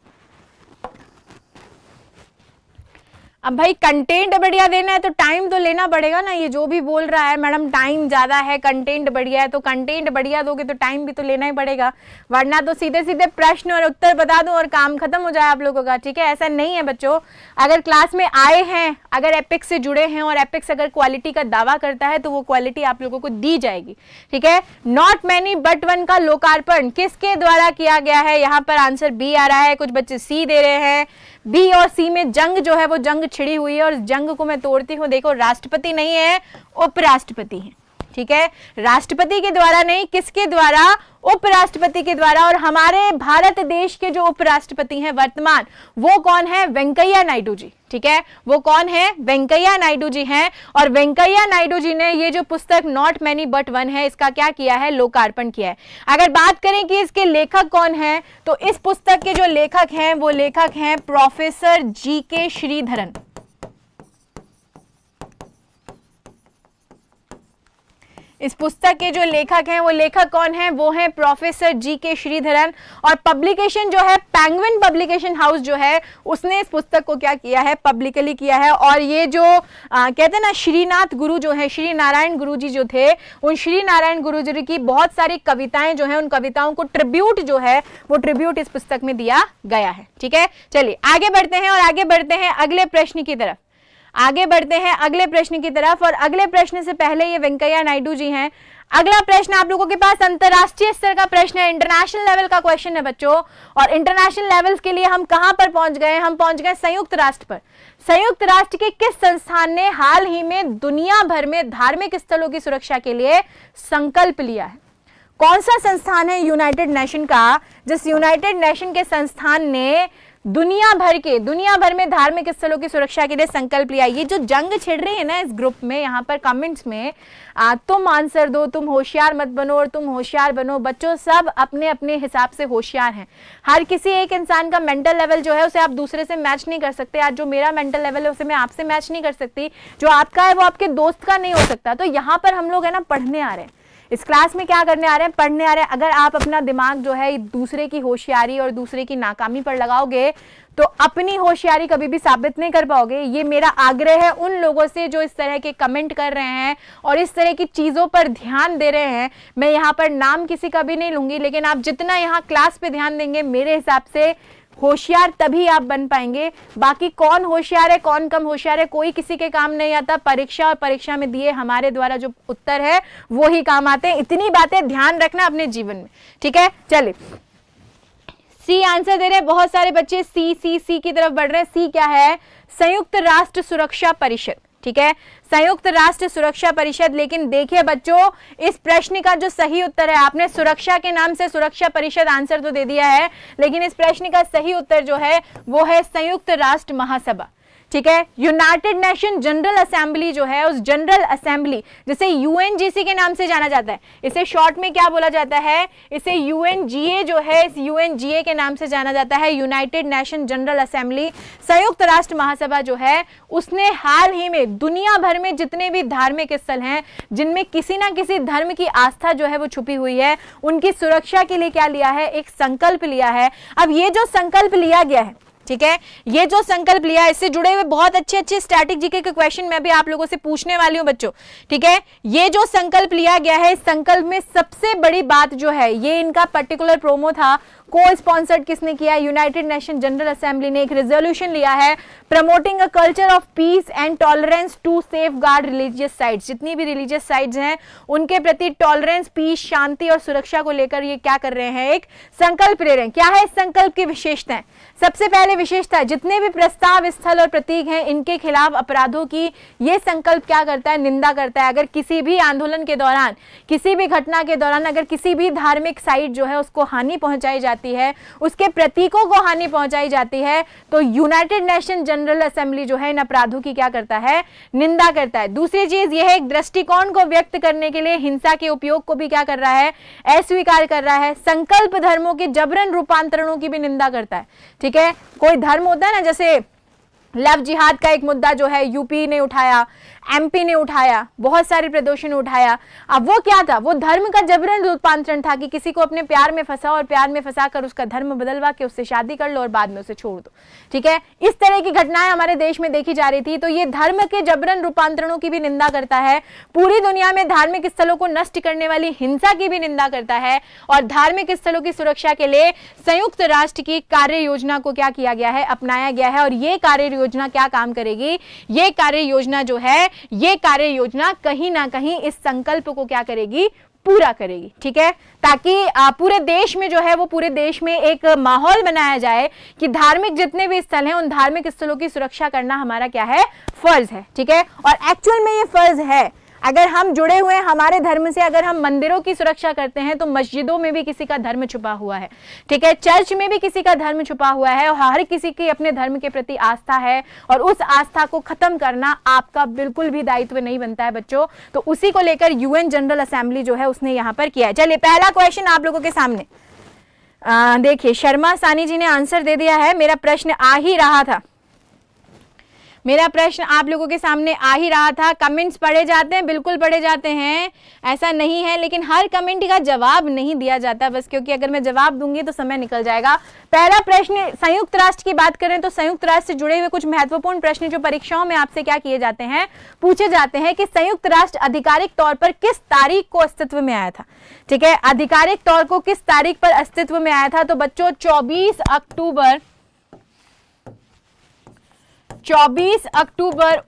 अब भाई कंटेंट बढ़िया देना है तो टाइम तो लेना पड़ेगा ना। ये जो भी बोल रहा है मैडम टाइम ज्यादा है, कंटेंट बढ़िया है, तो कंटेंट बढ़िया दोगे तो टाइम भी तो लेना ही पड़ेगा, वरना तो सीधे सीधे प्रश्न और उत्तर बता दूं और काम खत्म हो जाए आप लोगों का, ठीक है। ऐसा नहीं है बच्चों, अगर क्लास में आए हैं, अगर एपिक्स से जुड़े हैं और एपिक्स अगर क्वालिटी का दावा करता है तो वो क्वालिटी आप लोगों को दी जाएगी, ठीक है। नॉट मैनी बट वन का लोकार्पण किसके द्वारा किया गया है? यहाँ पर आंसर बी आ रहा है, कुछ बच्चे सी दे रहे हैं। बी और सी में जंग जो है वो जंग छिड़ी हुई है और जंग को मैं तोड़ती हूँ। देखो राष्ट्रपति नहीं है, उपराष्ट्रपति है, ठीक है। राष्ट्रपति के द्वारा नहीं, किसके द्वारा? उपराष्ट्रपति के द्वारा। और हमारे भारत देश के जो उपराष्ट्रपति हैं वर्तमान, वो कौन है? वेंकैया नायडू जी, ठीक है। वो कौन है? वेंकैया नायडू जी हैं। और वेंकैया नायडू जी ने ये जो पुस्तक नॉट मैनी बट वन है इसका क्या किया है? लोकार्पण किया है। अगर बात करें कि इसके लेखक कौन है, तो इस पुस्तक के जो लेखक हैं वो लेखक हैं प्रोफेसर जीके श्रीधरन। इस पुस्तक के जो लेखक हैं वो लेखक कौन है? वो है प्रोफेसर जीके श्रीधरन। और पब्लिकेशन जो है पेंगुइन पब्लिकेशन हाउस जो है उसने इस पुस्तक को क्या किया है? पब्लिकली किया है। और ये जो कहते हैं ना श्रीनाथ गुरु जो है, श्री नारायण गुरु जी जो थे, उन श्री नारायण गुरु जी की बहुत सारी कविताएं जो है उन कविताओं को ट्रिब्यूट जो है वो ट्रिब्यूट इस पुस्तक में दिया गया है, ठीक है। चलिए आगे बढ़ते हैं और आगे बढ़ते हैं अगले प्रश्न की तरफ, आगे बढ़ते हैं अगले प्रश्न की तरफ। और अगले प्रश्न से पहले ये वेंकैया नायडू जी हैं। अगला प्रश्न आप लोगों के पास अंतरराष्ट्रीय स्तर का प्रश्न है, इंटरनेशनल लेवल का क्वेश्चन है बच्चों। और इंटरनेशनल लेवल के लिए हम कहां पर पहुंच गए? हम पहुंच गए संयुक्त राष्ट्र पर। संयुक्त राष्ट्र के किस संस्थान ने हाल ही में दुनिया भर में धार्मिक स्थलों की सुरक्षा के लिए संकल्प लिया है? कौन सा संस्थान है यूनाइटेड नेशन का, जिस यूनाइटेड नेशन के संस्थान ने दुनिया भर में धार्मिक स्थलों की सुरक्षा के लिए संकल्प लिया। ये जो जंग छिड़ रही है ना इस ग्रुप में, यहाँ पर कमेंट्स में तुम आंसर दो, तुम होशियार मत बनो और तुम होशियार बनो। बच्चों सब अपने अपने हिसाब से होशियार हैं। हर किसी एक इंसान का मेंटल लेवल जो है उसे आप दूसरे से मैच नहीं कर सकते। आज जो मेरा मेंटल लेवल है उसे मैं आपसे मैच नहीं कर सकती, जो आपका है वो आपके दोस्त का नहीं हो सकता। तो यहाँ पर हम लोग है ना पढ़ने आ रहे हैं, इस क्लास में क्या करने आ रहे हैं, पढ़ने आ रहे हैं। अगर आप अपना दिमाग जो है दूसरे की होशियारी और दूसरे की नाकामी पर लगाओगे तो अपनी होशियारी कभी भी साबित नहीं कर पाओगे। ये मेरा आग्रह है उन लोगों से जो इस तरह के कमेंट कर रहे हैं और इस तरह की चीजों पर ध्यान दे रहे हैं। मैं यहाँ पर नाम किसी का भी नहीं लूंगी, लेकिन आप जितना यहाँ क्लास पे ध्यान देंगे मेरे हिसाब से होशियार तभी आप बन पाएंगे। बाकी कौन होशियार है कौन कम होशियार है कोई किसी के काम नहीं आता। परीक्षा और परीक्षा में दिए हमारे द्वारा जो उत्तर है वो ही काम आते हैं। इतनी बातें ध्यान रखना अपने जीवन में, ठीक है। चलिए सी आंसर दे रहे हैं बहुत सारे बच्चे, सी की तरफ बढ़ रहे हैं। सी क्या है, संयुक्त राष्ट्र सुरक्षा परिषद, ठीक है, संयुक्त राष्ट्र सुरक्षा परिषद। लेकिन देखिए बच्चों इस प्रश्न का जो सही उत्तर है, आपने सुरक्षा के नाम से सुरक्षा परिषद आंसर तो दे दिया है, लेकिन इस प्रश्न का सही उत्तर जो है वो है संयुक्त राष्ट्र महासभा, ठीक है। यूनाइटेड नेशन जनरल असेंबली जो है, उस जनरल असेंबली जिसे यूएनजीसी के नाम से जाना जाता है, इसे शॉर्ट में क्या बोला जाता है, इसे यूएनजीए जो है, इस यूएनजीए के नाम से जाना जाता है, यूनाइटेड नेशन जनरल असेंबली। संयुक्त राष्ट्र महासभा जो है उसने हाल ही में दुनिया भर में जितने भी धार्मिक स्थल हैं जिनमें किसी ना किसी धर्म की आस्था जो है वो छुपी हुई है, उनकी सुरक्षा के लिए क्या लिया है, एक संकल्प लिया है। अब ये जो संकल्प लिया गया है, ठीक है, ये जो संकल्प लिया है इससे जुड़े हुए बहुत अच्छे स्टैटिक जीके के क्वेश्चन मैं भी आप लोगों से पूछने वाली हूं बच्चों, ठीक है। ये जो संकल्प लिया गया है, इस संकल्प में सबसे बड़ी बात जो है, ये इनका पर्टिकुलर प्रोमो था, को स्पॉन्सर्ड किसने किया, यूनाइटेड नेशन जनरल असेंबली ने एक रेजोल्यूशन लिया है, promoting a culture of peace and tolerance to safeguard religious sites. जितनी भी रिलीजियस साइट्स हैं उनके प्रति टॉलरेंस, पीस, शांति और सुरक्षा को लेकर ये क्या कर रहे हैं, एक संकल्प ले रहे हैं। क्या है इस संकल्प की विशेषताएं, सबसे पहले विशेषता, जितने भी प्रस्ताव, स्थल और प्रतीक हैं इनके खिलाफ अपराधों की ये संकल्प क्या करता है, निंदा करता है। अगर किसी भी आंदोलन के दौरान, किसी भी घटना के दौरान अगर किसी भी धार्मिक साइट जो है उसको हानि पहुंचाई जाती है, उसके प्रतीकों को हानि पहुंचाई जाती है, तो यूनाइटेड नेशन जनरल असेंबली जो है इन अपराधों की क्या करता है, निंदा करता है। दूसरी चीज यह है, एक दृष्टिकोण को व्यक्त करने के लिए हिंसा के उपयोग को भी क्या कर रहा है, अस्वीकार कर रहा है। संकल्प धर्मों के जबरन रूपांतरणों की भी निंदा करता है, ठीक है। कोई धर्म होता है ना, जैसे लव जिहाद का एक मुद्दा जो है यूपी ने उठाया, एमपी ने उठाया, बहुत सारे प्रदर्शन ने उठाया। अब वो क्या था, वो धर्म का जबरन रूपांतरण था कि किसी को अपने प्यार में फंसाओ और प्यार में फंसाकर उसका धर्म बदलवा के उससे शादी कर लो और बाद में उसे छोड़ दो, ठीक है। इस तरह की घटनाएं हमारे देश में देखी जा रही थी। तो ये धर्म के जबरन रूपांतरणों की भी निंदा करता है, पूरी दुनिया में धार्मिक स्थलों को नष्ट करने वाली हिंसा की भी निंदा करता है, और धार्मिक स्थलों की सुरक्षा के लिए संयुक्त राष्ट्र की कार्य योजना को क्या किया गया है, अपनाया गया है। और ये कार्य योजना क्या काम करेगी, ये कार्य योजना जो है, ये कार्य योजना कहीं ना कहीं इस संकल्प को क्या करेगी, पूरा करेगी, ठीक है। ताकि पूरे देश में जो है वो पूरे देश में एक माहौल बनाया जाए कि धार्मिक जितने भी स्थल हैं उन धार्मिक स्थलों की सुरक्षा करना हमारा क्या है, फर्ज है, ठीक है। और एक्चुअल में ये फर्ज है, अगर हम जुड़े हुए हैं हमारे धर्म से, अगर हम मंदिरों की सुरक्षा करते हैं तो मस्जिदों में भी किसी का धर्म छुपा हुआ है, ठीक है, चर्च में भी किसी का धर्म छुपा हुआ है, और हर किसी की अपने धर्म के प्रति आस्था है, और उस आस्था को खत्म करना आपका बिल्कुल भी दायित्व नहीं बनता है बच्चों। तो उसी को लेकर यूएन जनरल असेंबली जो है उसने यहाँ पर किया है। चलिए पहला क्वेश्चन आप लोगों के सामने, देखिए शर्मा सानी जी ने आंसर दे दिया है। मेरा प्रश्न आ ही रहा था, मेरा प्रश्न आप लोगों के सामने आ ही रहा था। कमेंट्स पढ़े जाते हैं, बिल्कुल पढ़े जाते हैं, ऐसा नहीं है, लेकिन हर कमेंट का जवाब नहीं दिया जाता बस, क्योंकि अगर मैं जवाब दूंगी तो समय निकल जाएगा। पहला प्रश्न, संयुक्त राष्ट्र की बात करें तो संयुक्त राष्ट्र से जुड़े हुए कुछ महत्वपूर्ण प्रश्न जो परीक्षाओं में आपसे क्या किए जाते हैं, पूछे जाते हैं कि संयुक्त राष्ट्र आधिकारिक तौर पर किस तारीख को अस्तित्व में आया था, ठीक है। आधिकारिक तौर को किस तारीख पर अस्तित्व में आया था, तो बच्चों 24 अक्टूबर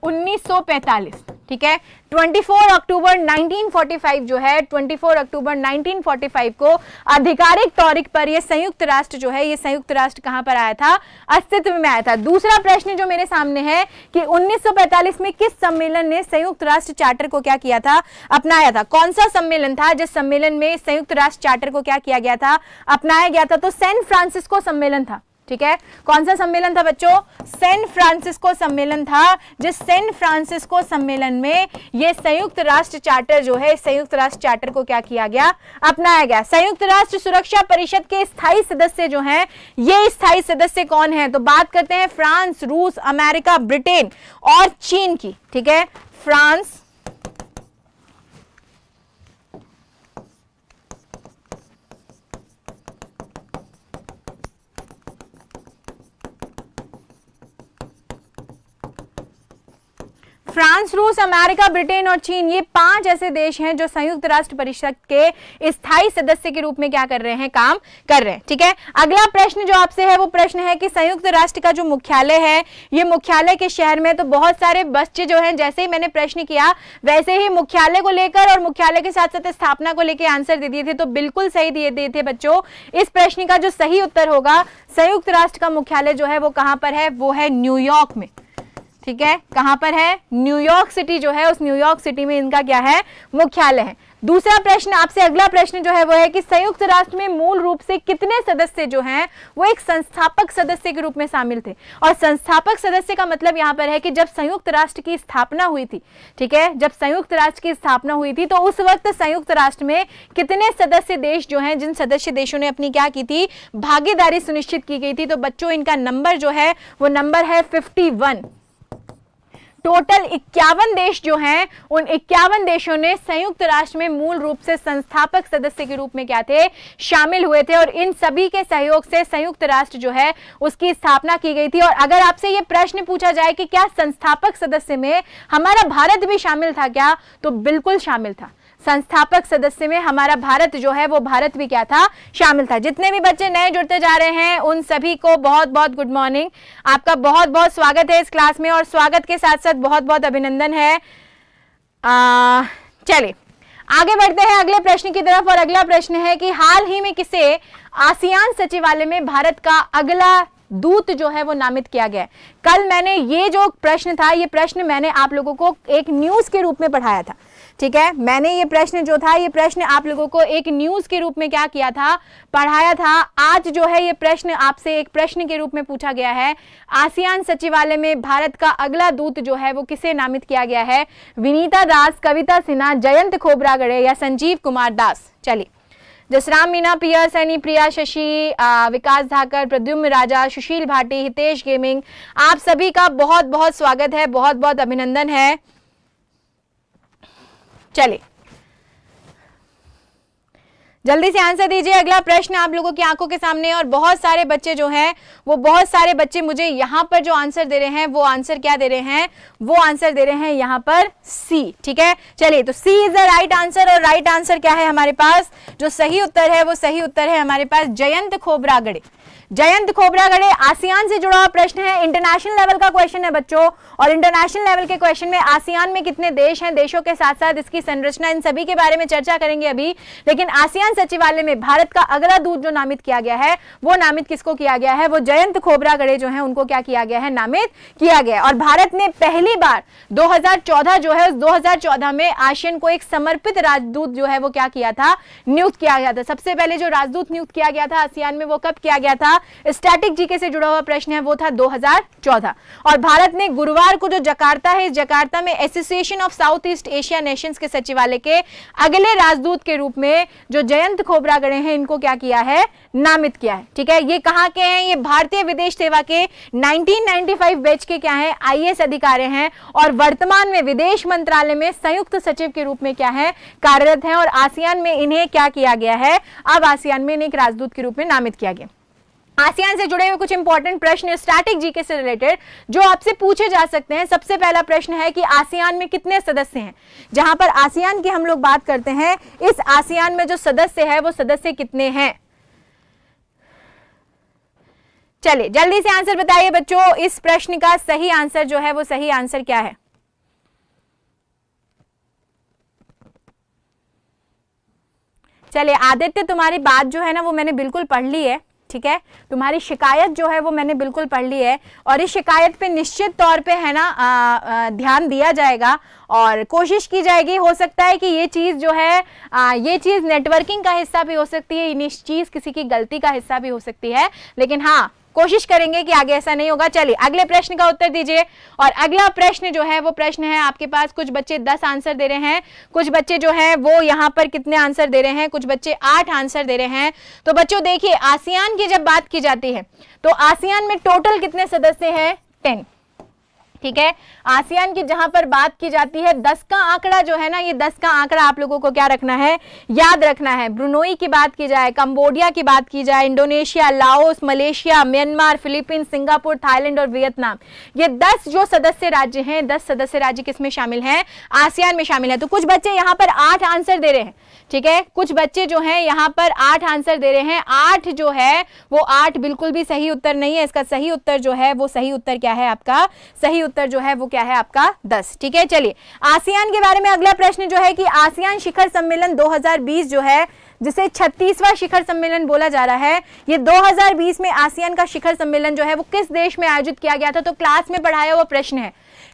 1945, ठीक है। 24 अक्टूबर 1945 जो है, 24 अक्टूबर 1945 को आधिकारिक तारीख पर ये संयुक्त राष्ट्र जो है, ये संयुक्त राष्ट्र कहां पर आया था, अस्तित्व में आया था। दूसरा प्रश्न जो मेरे सामने है कि 1945 में किस सम्मेलन ने संयुक्त राष्ट्र चार्टर को क्या किया था, अपनाया था। कौन सा सम्मेलन था जिस सम्मेलन में संयुक्त राष्ट्र चार्टर को क्या किया गया था, अपनाया गया था, तो सैन फ्रांसिस्को सम्मेलन था, ठीक है, कौन सा सम्मेलन था बच्चों? सैन फ्रांसिस्को सम्मेलन था, जिस सैन फ्रांसिस्को सम्मेलन में ये संयुक्त राष्ट्र चार्टर जो है, संयुक्त राष्ट्र चार्टर को क्या किया गया? अपनाया गया। संयुक्त राष्ट्र सुरक्षा परिषद के स्थायी सदस्य जो हैं, ये स्थायी सदस्य कौन है? तो बात करते हैं फ्रांस, रूस, अमेरिका, ब्रिटेन और चीन की। ठीक है, फ्रांस, फ्रांस, रूस, अमेरिका, ब्रिटेन और चीन, ये 5 ऐसे देश हैं जो संयुक्त राष्ट्र परिषद के स्थायी सदस्य के रूप में क्या कर रहे हैं? काम कर रहे हैं। ठीक है, अगला प्रश्न जो आपसे है वो प्रश्न है कि संयुक्त राष्ट्र का जो मुख्यालय है, ये मुख्यालय के शहर में, तो बहुत सारे बच्चे जो हैं, जैसे ही मैंने प्रश्न किया वैसे ही मुख्यालय को लेकर और मुख्यालय के साथ साथ स्थापना को लेकर आंसर दे दिए थे, तो बिल्कुल सही दिए थे बच्चों। इस प्रश्न का जो सही उत्तर होगा, संयुक्त राष्ट्र का मुख्यालय जो है वो कहां पर है? वो है न्यूयॉर्क में। ठीक है, कहां पर है? न्यूयॉर्क सिटी जो है, उस न्यूयॉर्क सिटी में इनका क्या है? मुख्यालय है। दूसरा प्रश्न आपसे, अगला प्रश्न जो है वो है कि संयुक्त राष्ट्र में मूल रूप से कितने सदस्य जो हैं वो एक संस्थापक सदस्य के रूप में शामिल थे? और संस्थापक सदस्य का मतलब यहां पर है कि जब संयुक्त राष्ट्र की स्थापना हुई थी, ठीक है, जब संयुक्त राष्ट्र की स्थापना हुई थी तो उस वक्त संयुक्त राष्ट्र में कितने सदस्य देश जो हैं, जिन सदस्य देशों ने अपनी क्या की थी? भागीदारी सुनिश्चित की गई थी। तो बच्चों इनका नंबर जो है वो नंबर है 51। टोटल 51 देश जो हैं, उन 51 देशों ने संयुक्त राष्ट्र में मूल रूप से संस्थापक सदस्य के रूप में क्या थे? शामिल हुए थे, और इन सभी के सहयोग से संयुक्त राष्ट्र जो है उसकी स्थापना की गई थी। और अगर आपसे ये प्रश्न पूछा जाए कि क्या संस्थापक सदस्य में हमारा भारत भी शामिल था क्या? तो बिल्कुल शामिल था। संस्थापक सदस्य में हमारा भारत जो है वो भारत भी क्या था? शामिल था। जितने भी बच्चे नए जुड़ते जा रहे हैं उन सभी को बहुत बहुत गुड मॉर्निंग, आपका बहुत बहुत स्वागत है इस क्लास में, और स्वागत के साथ साथ बहुत बहुत अभिनंदन है। चलिए आगे बढ़ते हैं अगले प्रश्न की तरफ, और अगला प्रश्न है कि हाल ही में किसे आसियान सचिवालय में भारत का अगला दूत जो है वो नामित किया गया है? कल मैंने ये जो प्रश्न था, ये प्रश्न मैंने आप लोगों को एक न्यूज के रूप में पढ़ाया था। ठीक है, मैंने ये प्रश्न जो था, ये प्रश्न आप लोगों को एक न्यूज के रूप में क्या किया था? पढ़ाया था। आज जो है ये प्रश्न आपसे एक प्रश्न के रूप में पूछा गया है, आसियान सचिवालय में भारत का अगला दूत जो है वो किसे नामित किया गया है? विनीता दास, कविता सिन्हा, जयंत खोब्रागड़े या संजीव कुमार दास? चलिए, जसराम मीना, प्रिया सैनी, प्रिया शशि, विकास धाकर, प्रद्युम्न राजा, सुशील भाटी, हितेश गेमिंग, आप सभी का बहुत बहुत स्वागत है, बहुत बहुत अभिनंदन है। चलिए जल्दी से आंसर दीजिए। अगला प्रश्न आप लोगों की आंखों के सामने, और बहुत सारे बच्चे जो हैं वो, बहुत सारे बच्चे मुझे यहां पर जो आंसर दे रहे हैं वो आंसर क्या दे रहे हैं? वो आंसर दे रहे हैं यहां पर सी। ठीक है, चलिए, तो सी इज द राइट आंसर, और राइट आंसर क्या है हमारे पास? जो सही उत्तर है वो सही उत्तर है हमारे पास जयंत खोब्रागड़े। जयंत खोब्रागड़े आसियान से जुड़ा हुआ प्रश्न है, इंटरनेशनल लेवल का क्वेश्चन है बच्चों, और इंटरनेशनल लेवल के क्वेश्चन में आसियान में कितने देश हैं, देशों के साथ साथ इसकी संरचना, इन सभी के बारे में चर्चा करेंगे अभी। लेकिन आसियान सचिवालय में भारत का अगला दूत जो नामित किया गया है, वो नामित किसको किया गया है? वो जयंत खोब्रागड़े जो है उनको क्या किया गया है? नामित किया गया। और भारत ने पहली बार 2014 जो है, उस 2014 में आसियान को एक समर्पित राजदूत जो है वो क्या किया था? नियुक्त किया गया था। सबसे पहले जो राजदूत नियुक्त किया गया था आसियान में, वो कब किया गया था? स्टैटिक जीके से जुड़ा हुआ प्रश्न है, वो था 2014। और भारत ने गुरुवार को जो जकार्ता है, इस जकार्ता में association of south east Asia Nations के सचिवालय के अगले राजदूत के रूप में जो जयंत खोब्रागड़े हैं, इनको क्या किया है? नामित किया है। ठीक है, ये कहां के हैं? ये भारतीय विदेश सेवा के 1995 बैच के क्या है? आईएएस अधिकारी हैं, और वर्तमान में विदेश मंत्रालय में संयुक्त सचिव के रूप में क्या है? कार्यरत हैं। और आसियान में इन्हें क्या किया गया है? अब आसियान में इन्हें एक राजदूत के रूप में नामित किया गया। आसियान से जुड़े हुए कुछ इंपॉर्टेंट प्रश्न स्टैटिक जीके से रिलेटेड जो आपसे पूछे जा सकते हैं। सबसे पहला प्रश्न है कि आसियान में कितने सदस्य हैं? जहां पर आसियान की हम लोग बात करते हैं, इस आसियान में जो सदस्य है वो सदस्य कितने हैं? चलिए जल्दी से आंसर बताइए बच्चों, इस प्रश्न का सही आंसर जो है वो सही आंसर क्या है? चलिए आदित्य, तुम्हारी बात जो है ना वो मैंने बिल्कुल पढ़ ली है। ठीक है, तुम्हारी शिकायत जो है वो मैंने बिल्कुल पढ़ ली है, और इस शिकायत पे निश्चित तौर पे है ना ध्यान दिया जाएगा, और कोशिश की जाएगी। हो सकता है कि ये चीज़ जो है ये चीज़ नेटवर्किंग का हिस्सा भी हो सकती है, ये चीज़ किसी की गलती का हिस्सा भी हो सकती है, लेकिन हाँ कोशिश करेंगे कि आगे ऐसा नहीं होगा। चलिए अगले प्रश्न का उत्तर दीजिए। और अगला प्रश्न जो है वो प्रश्न है आपके पास, कुछ बच्चे 10 आंसर दे रहे हैं, कुछ बच्चे जो है वो यहाँ पर कितने आंसर दे रहे हैं, कुछ बच्चे 8 आंसर दे रहे हैं। तो बच्चों देखिए, आसियान की जब बात की जाती है तो आसियान में टोटल कितने सदस्य हैं? 10। ठीक है, आसियान की जहां पर बात की जाती है 10 का आंकड़ा जो है ना, ये 10 का आंकड़ा आप लोगों को क्या रखना है, याद रखना है। ब्रुनोई की बात की जाए, कंबोडिया की बात की जाए, Indonesia, Laos, Malaysia, Myanmar, Philippines, Singapore, Thailand और वियतनाम, ये 10 जो सदस्य राज्य हैं, 10 सदस्य राज्य किसमें शामिल हैं? आसियान में शामिल है। तो कुछ बच्चे यहाँ पर 8 आंसर दे रहे हैं। ठीक है, कुछ बच्चे जो हैं यहाँ पर 8 आंसर दे रहे हैं। 8 जो है वो 8 बिल्कुल भी सही उत्तर नहीं है। इसका सही उत्तर जो है वो सही उत्तर क्या है आपका? सही उत्तर जो है वो क्या है आपका? 10। ठीक है, चलिए आसियान के बारे में अगला प्रश्न जो है कि आसियान शिखर सम्मेलन 2020 जो है, जिसे 36वां शिखर सम्मेलन बोला जा रहा है, ये 2020 में आसियान का शिखर सम्मेलन जो है वो किस देश में आयोजित किया गया था? तो क्लास में पढ़ाया हुआ प्रश्न है,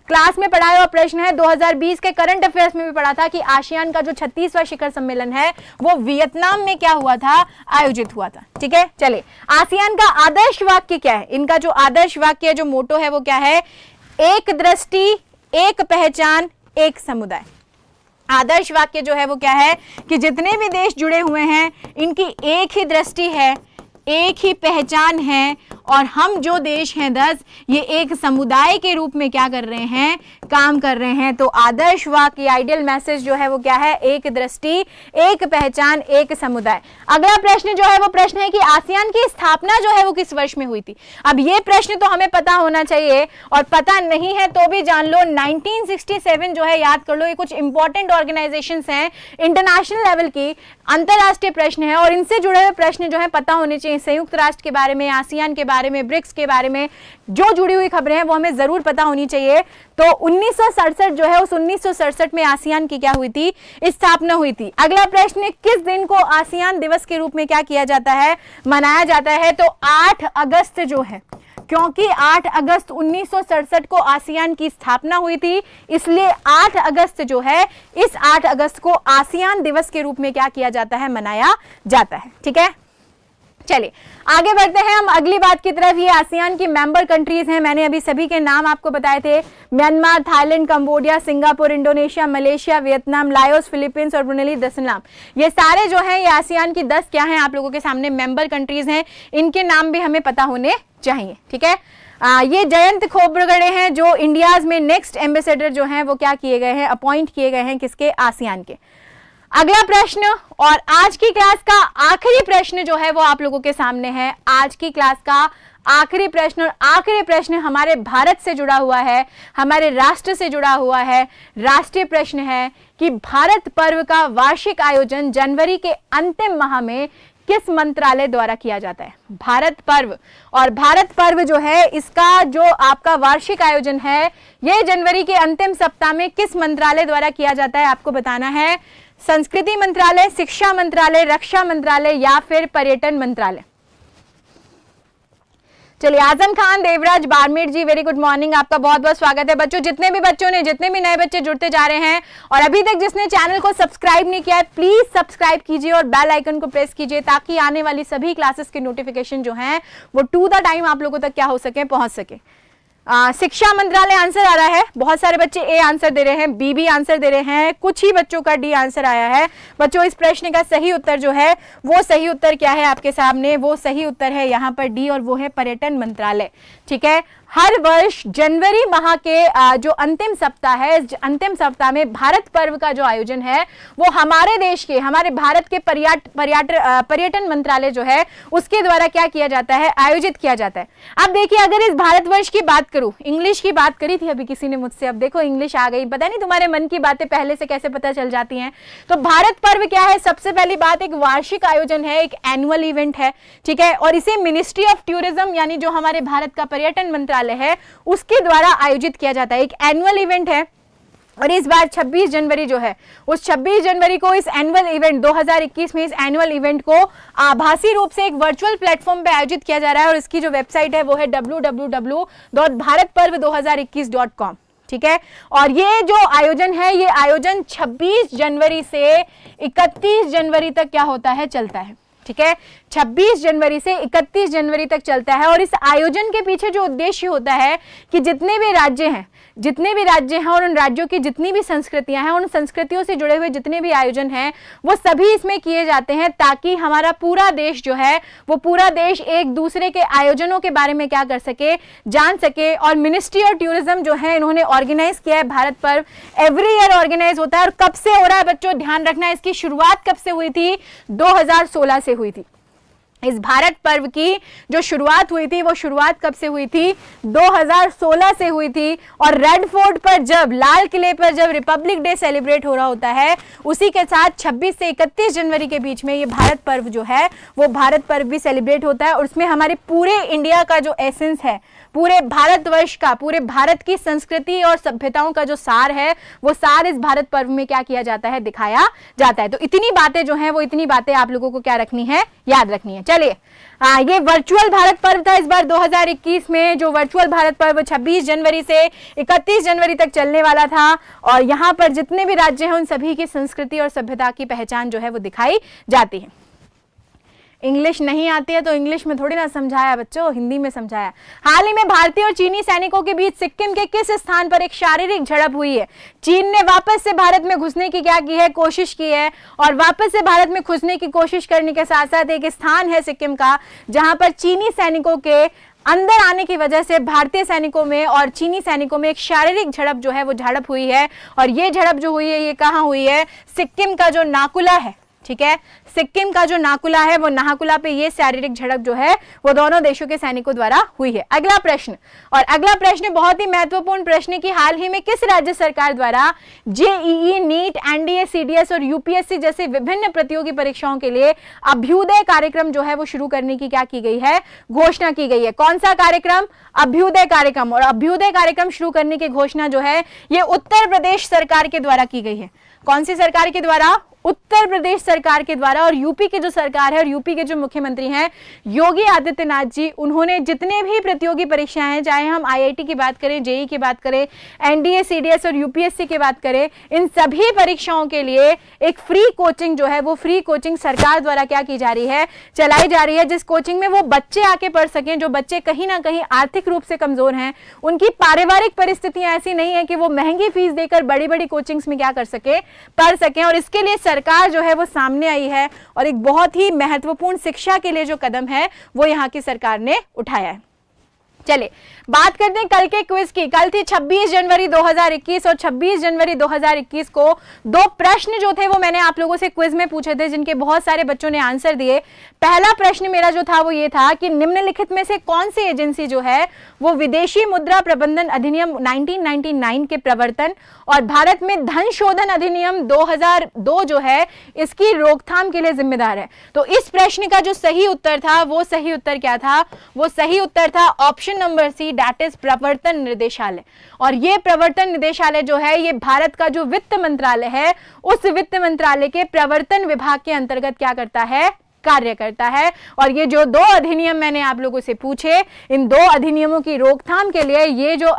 क्लास में पढ़ाया हुआ प्रश्न है। 2020 के करंट अफेयर्स में भी पढ़ा था कि आसियान का जो 36वां शिखर सम्मेलन है वो वियतनाम में क्या हुआ था? आयोजित हुआ था। ठीक है, चलिए आसियान का आदर्श वाक्य क्या है? इनका जो आदर्श वाक्य, जो मोटो है वो क्या है? एक दृष्टि, एक पहचान, एक समुदाय। आदर्श वाक्य जो है वो क्या है कि जितने भी देश जुड़े हुए हैं इनकी एक ही दृष्टि है, एक ही पहचान है, और हम जो देश हैं 10, ये एक समुदाय के रूप में क्या कर रहे हैं? काम कर रहे हैं। तो आदर्श वाक्य, आइडियल मैसेज जो है वो क्या है? एक दृष्टि, एक पहचान, एक समुदाय। अगला प्रश्न जो है वो प्रश्न है कि आसियान की स्थापना जो है वो किस वर्ष में हुई थी? अब ये प्रश्न तो हमें पता होना चाहिए, और पता नहीं है तो भी जान लो 1967 जो है, याद कर लो। ये कुछ इंपॉर्टेंट ऑर्गेनाइजेशंस हैं, इंटरनेशनल लेवल की, अंतरराष्ट्रीय प्रश्न है, और इनसे जुड़े हुए प्रश्न जो है पता होने चाहिए। संयुक्त राष्ट्र के बारे में, आसियान के बारे में, ब्रिक्स के बारे में जो जुड़ी हुई खबरें हैं वो हमें जरूर पता होनी चाहिए। तो 1967 जो है, उस 1967 में आसियान की क्या हुई थी? स्थापना हुई थी। अगला प्रश्न, किस दिन को आसियान दिवस के रूप में क्या किया जाता है? मनाया जाता है? तो 8 अगस्त जो है, क्योंकि 8 अगस्त 1967 को आसियान की स्थापना हुई थी, इसलिए 8 अगस्त जो है, इस 8 अगस्त को आसियान दिवस के रूप में क्या किया जाता है? मनाया जाता है। ठीक है, चलिए आगे बढ़ते हैं हम अगली बात की तरफ। ये आसियान की मेंबर कंट्रीज हैं, मैंने अभी सभी के नाम आपको बताए थे। Myanmar, Thailand, Cambodia, Singapore, Indonesia, Malaysia, Vietnam, Laos, Philippines और ब्रुनेई, दसनाम, ये सारे जो हैं ये आसियान की 10 क्या हैं आप लोगों के सामने? मेंबर कंट्रीज हैं। इनके नाम भी हमें पता होने चाहिए। ठीक है, ये जयंत खोब्रगड़े हैं जो इंडियाज में नेक्स्ट एम्बेसडर जो हैं वो क्या किए गए हैं? अपॉइंट किए गए हैं, किसके? आसियान के। अगला प्रश्न और आज की क्लास का आखिरी प्रश्न जो है वो आप लोगों के सामने है। आज की क्लास का आखिरी प्रश्न, और आखिरी प्रश्न हमारे भारत से जुड़ा हुआ है, हमारे राष्ट्र से जुड़ा हुआ है। राष्ट्रीय प्रश्न है कि भारत पर्व का वार्षिक आयोजन जनवरी के अंतिम माह में किस मंत्रालय द्वारा किया जाता है? भारत पर्व, और भारत पर्व जो है इसका जो आपका वार्षिक आयोजन है ये जनवरी के अंतिम सप्ताह में किस मंत्रालय द्वारा किया जाता है? आपको बताना है। संस्कृति मंत्रालय, शिक्षा मंत्रालय, रक्षा मंत्रालय या फिर पर्यटन मंत्रालय? चलिए आजम खान, देवराज, बारमेर जी, वेरी गुड मॉर्निंग, आपका बहुत बहुत स्वागत है। बच्चों जितने भी नए बच्चे जुड़ते जा रहे हैं और अभी तक जिसने चैनल को सब्सक्राइब नहीं किया है, प्लीज सब्सक्राइब कीजिए और बेल आइकन को प्रेस कीजिए ताकि आने वाली सभी क्लासेस के नोटिफिकेशन जो हैं वो टू द टाइम आप लोगों तक क्या हो सके? पहुंच सके। शिक्षा मंत्रालय आंसर आ रहा है, बहुत सारे बच्चे ए आंसर दे रहे हैं, बी भी आंसर दे रहे हैं, कुछ ही बच्चों का डी आंसर आया है। बच्चों इस प्रश्न का सही उत्तर जो है वो सही उत्तर क्या है आपके सामने? वो सही उत्तर है यहाँ पर डी, और वो है पर्यटन मंत्रालय। ठीक है, हर वर्ष जनवरी माह के जो अंतिम सप्ताह है, इस अंतिम सप्ताह में भारत पर्व का जो आयोजन है वो हमारे देश के, हमारे भारत के पर्यटन मंत्रालय जो है उसके द्वारा क्या किया जाता है? आयोजित किया जाता है। अब देखिए, अगर इस भारतवर्ष की बात करूं, इंग्लिश की बात करी थी अभी किसी ने मुझसे, अब देखो इंग्लिश आ गई। पता नहीं तुम्हारे मन की बातें पहले से कैसे पता चल जाती हैं। तो भारत पर्व क्या है? सबसे पहली बात, एक वार्षिक आयोजन है, एक एनुअल इवेंट है। ठीक है, और इसे मिनिस्ट्री ऑफ टूरिज्म यानी जो हमारे भारत का पर्यटन मंत्रालय है उसके द्वारा आयोजित किया जाता है। एक एनुअल इवेंट है, और इस बार 26 जनवरी जो है, उस 26 जनवरी को इस एनुअल इवेंट 2021 में इस एनुअल इवेंट को आभासी रूप से एक वर्चुअल प्लेटफॉर्म पे आयोजित किया जा रहा है, और इसकी जो वेबसाइट है वो है www.bharatparv2021.com। ठीक है, और ये जो आयोजन है, ये आयोजन 26 जनवरी से 31 जनवरी तक क्या होता है? चलता है। ठीक है, 26 जनवरी से 31 जनवरी तक चलता है। और इस आयोजन के पीछे जो उद्देश्य होता है कि जितने भी राज्य हैं और उन राज्यों की जितनी भी संस्कृतियां हैं, उन संस्कृतियों से जुड़े हुए जितने भी आयोजन हैं, वो सभी इसमें किए जाते हैं ताकि हमारा पूरा देश जो है, वो पूरा देश एक दूसरे के आयोजनों के बारे में क्या कर सके, जान सके। और मिनिस्ट्री ऑफ टूरिज्म जो है, इन्होंने ऑर्गेनाइज किया है भारत पर्व। एवरी ईयर ऑर्गेनाइज होता है। और कब से हो रहा है बच्चों, ध्यान रखना, इसकी शुरुआत कब से हुई थी? 2016 से हुई थी। इस भारत पर्व की जो शुरुआत हुई थी, वो शुरुआत कब से हुई थी? 2016 से हुई थी। और रेड फोर्ट पर जब, लाल किले पर जब रिपब्लिक डे सेलिब्रेट हो रहा होता है, उसी के साथ 26 से 31 जनवरी के बीच में ये भारत पर्व जो है, वो भारत पर्व भी सेलिब्रेट होता है। और उसमें हमारे पूरे इंडिया का जो एसेंस है, पूरे भारतवर्ष का, पूरे भारत की संस्कृति और सभ्यताओं का जो सार है, वो सार इस भारत पर्व में क्या किया जाता है, दिखाया जाता है। तो इतनी बातें जो हैं, वो इतनी बातें आप लोगों को क्या रखनी है, याद रखनी है। चलिए, ये वर्चुअल भारत पर्व था इस बार 2021 में। जो वर्चुअल भारत पर्व 26 जनवरी से 31 जनवरी तक चलने वाला था। और यहाँ पर जितने भी राज्य हैं, उन सभी की संस्कृति और सभ्यता की पहचान जो है, वो दिखाई जाती है। इंग्लिश नहीं आती है तो इंग्लिश में थोड़ी ना समझाया बच्चों, हिंदी में समझाया। हाल ही में भारतीय और चीनी सैनिकों के बीच सिक्किम के किस स्थान पर एक शारीरिक झड़प हुई है? चीन ने वापस से भारत में घुसने की क्या की है, कोशिश की है। और वापस से भारत में घुसने की कोशिश करने के साथ साथ एक स्थान है सिक्किम का, जहां पर चीनी सैनिकों के अंदर आने की वजह से भारतीय सैनिकों में और चीनी सैनिकों में एक शारीरिक झड़प जो है, वो झड़प हुई है। और ये झड़प जो हुई है, ये कहाँ हुई है? सिक्किम का जो नाकुला है, ठीक है, सिक्किम का जो नाकुला है, वो नाकुला पे ये शारीरिक झड़प जो है, वो दोनों देशों के सैनिकों द्वारा हुई है। अगला प्रश्न, और अगला प्रश्न बहुत ही महत्वपूर्ण प्रश्न की हाल ही में किस राज्य सरकार द्वारा जेईई, नीट, एनडीए, सीडीएस और यूपीएससी जैसे विभिन्न प्रतियोगी परीक्षाओं के लिए अभ्युदय कार्यक्रम जो है, वो शुरू करने की क्या की गई है, घोषणा की गई है। कौन सा कार्यक्रम? अभ्युदय कार्यक्रम। और अभ्युदय कार्यक्रम शुरू करने की घोषणा जो है, ये उत्तर प्रदेश सरकार के द्वारा की गई है। कौन सी सरकार के द्वारा? उत्तर प्रदेश सरकार के द्वारा। और यूपी की जो सरकार है और यूपी के जो मुख्यमंत्री हैं योगी आदित्यनाथ जी, उन्होंने जितने भी प्रतियोगी परीक्षाएं हैं, चाहे हम आईआईटी की बात करें, जेईई की बात करें, एनडीए, सीडीएस और यूपीएससी की बात करें, इन सभी परीक्षाओं के लिए एक फ्री कोचिंग जो है, वो फ्री कोचिंग सरकार द्वारा क्या की जा रही है, चलाई जा रही है। जिस कोचिंग में वो बच्चे आके पढ़ सकें, जो बच्चे कहीं ना कहीं आर्थिक रूप से कमजोर हैं, उनकी पारिवारिक परिस्थितियां ऐसी नहीं है कि वो महंगी फीस देकर बड़ी बड़ी कोचिंग्स में क्या कर सके, पढ़ सकें। और इसके लिए सरकार जो है, वो सामने आई है और एक बहुत ही महत्वपूर्ण शिक्षा के लिए जो कदम है, वो यहाँ की सरकार ने उठाया है। चलिए बात करते हैं कल के क्विज की। कल थी 26 जनवरी 2021 और 26 जनवरी 2021 को दो प्रश्न जो थे, वो मैंने आप लोगों से क्विज में पूछे थे, जिनके बहुत सारे बच्चों ने आंसर दिए। पहला प्रश्न मेरा जो था, वो ये था कि निम्नलिखित में से कौन सी एजेंसी जो है, वो विदेशी मुद्रा प्रबंधन अधिनियम 1999 के प्रवर्तन और भारत में धन शोधन अधिनियम 2002 जो है, इसकी रोकथाम के लिए जिम्मेदार है। तो इस प्रश्न का जो सही उत्तर था, वो सही उत्तर क्या था? वो सही उत्तर था option number C, that is प्रवर्तन निदेशालय। और ये प्रवर्तन निदेशालय जो है, ये भारत का जो वित्त मंत्रालय है, उस वित्त मंत्रालय के प्रवर्तन विभाग के अंतर्गत क्या करता है, कार्य करता है। और ये जो दो अधिनियम मैंने आप लोगों से पूछे, इन दो अधिनियमों की रोकथाम के लिए ये जो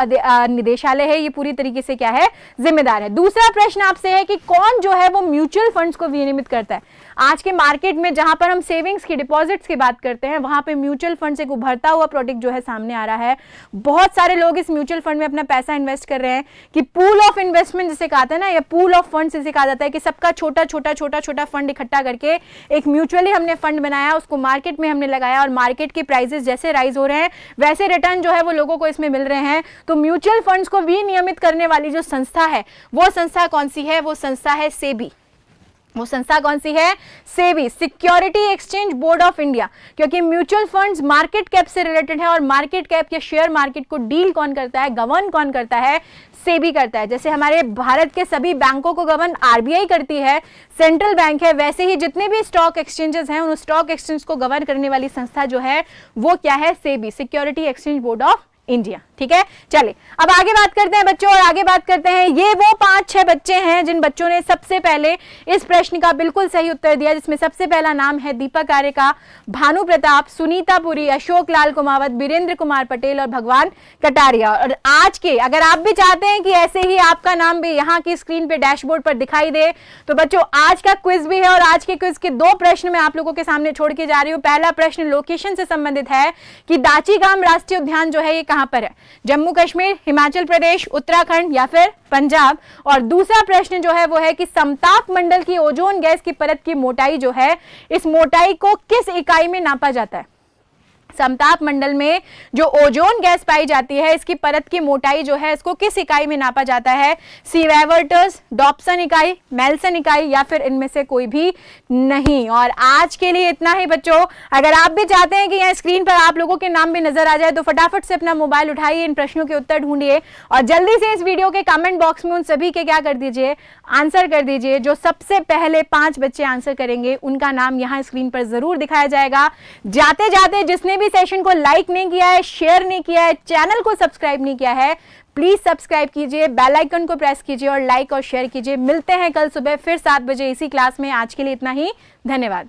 निदेशालय है, ये पूरी तरीके से क्या है, जिम्मेदार है। दूसरा प्रश्न आपसे है कि कौन जो है, वो म्यूचुअल फंड्स को विनियमित करता है। आज के मार्केट में जहां पर हम सेविंग्स की, डिपॉजिट्स की बात करते हैं, वहां पे म्यूचुअल फंड एक उभरता हुआ प्रोडक्ट जो है सामने आ रहा है। बहुत सारे लोग इस म्यूचुअल फंड में अपना पैसा इन्वेस्ट कर रहे हैं कि पूल ऑफ इन्वेस्टमेंट जिसे कहते हैं ना, या पूल ऑफ फंड जिसे कहा जाता है, कि सबका छोटा छोटा फंड इकट्ठा करके एक म्यूचुअली हमने फंड बनाया, उसको मार्केट में हमने लगाया और मार्केट के प्राइसेस जैसे राइज हो रहे हैं, वैसे रिटर्न जो है वो लोगों को इसमें मिल रहे हैं। तो म्यूचुअल फंड्स को विनियमित करने वाली जो संस्था है, वो संस्था कौन सी है? वो संस्था है सेबी। वो संस्था कौन सी है? SEBI, security exchange board of India. क्योंकि म्यूचुअल फंड्स मार्केट कैप से रिलेटेड है और मार्केट कैप या शेयर मार्केट को डील कौन करता है, गवर्न कौन करता है? सेबी करता है। जैसे हमारे भारत के सभी बैंकों को गवर्न आरबीआई करती है, सेंट्रल बैंक है, वैसे ही जितने भी स्टॉक एक्सचेंजेस हैं, उन स्टॉक एक्सचेंज को गवर्न करने वाली संस्था जो है, वो क्या है? SEBI, security exchange board of India. ठीक है, चलिए अब आगे बात करते हैं बच्चों, और आगे बात करते हैं, ये वो 5-6 बच्चे हैं जिन बच्चों ने सबसे पहले इस प्रश्न का बिल्कुल सही उत्तर दिया, जिसमें सबसे पहला नाम है दीपक आर्य का, भानु प्रताप, सुनीता पुरी, अशोक लाल कुमावत, बीरेंद्र कुमार पटेल और भगवान कटारिया। और आज के अगर आप भी चाहते हैं कि ऐसे ही आपका नाम भी यहाँ की स्क्रीन पे डैशबोर्ड पर दिखाई दे, तो बच्चों आज का क्विज भी है, और आज के क्विज के 2 प्रश्न मैं आप लोगों के सामने छोड़ के जा रही हूँ। पहला प्रश्न लोकेशन से संबंधित है कि दाचीगाम राष्ट्रीय उद्यान जो है ये कहां पर है, जम्मू कश्मीर, हिमाचल प्रदेश, उत्तराखंड या फिर पंजाब। और दूसरा प्रश्न जो है वो है कि समताप मंडल की ओजोन गैस की परत की मोटाई जो है, इस मोटाई को किस इकाई में नापा जाता है। समताप मंडल में जो ओजोन गैस पाई जाती है, इसकी परत की मोटाई जो है, इसको किस इकाई में नापा जाता है, सीवेवर्टस, डॉप्सन इकाई, मेल्सन इकाई या फिर इनमें से कोई भी नहीं। और आज के लिए इतना ही बच्चों। अगर आप भी चाहते हैं कि यहाँ स्क्रीन पर आप लोगों के नाम भी नजर आ जाए, तो फटाफट से अपना मोबाइल उठाइए, इन प्रश्नों के उत्तर ढूंढिए और जल्दी से इस वीडियो के कमेंट बॉक्स में उन सभी के क्या कर दीजिए, आंसर कर दीजिए। जो सबसे पहले 5 बच्चे आंसर करेंगे उनका नाम यहाँ स्क्रीन पर जरूर दिखाया जाएगा। जाते जाते जिसने भी सेशन को लाइक नहीं किया है, शेयर नहीं किया है, चैनल को सब्सक्राइब नहीं किया है, प्लीज सब्सक्राइब कीजिए, बेल आइकन को प्रेस कीजिए और लाइक और शेयर कीजिए। मिलते हैं कल सुबह फिर 7 बजे इसी क्लास में। आज के लिए इतना ही, धन्यवाद।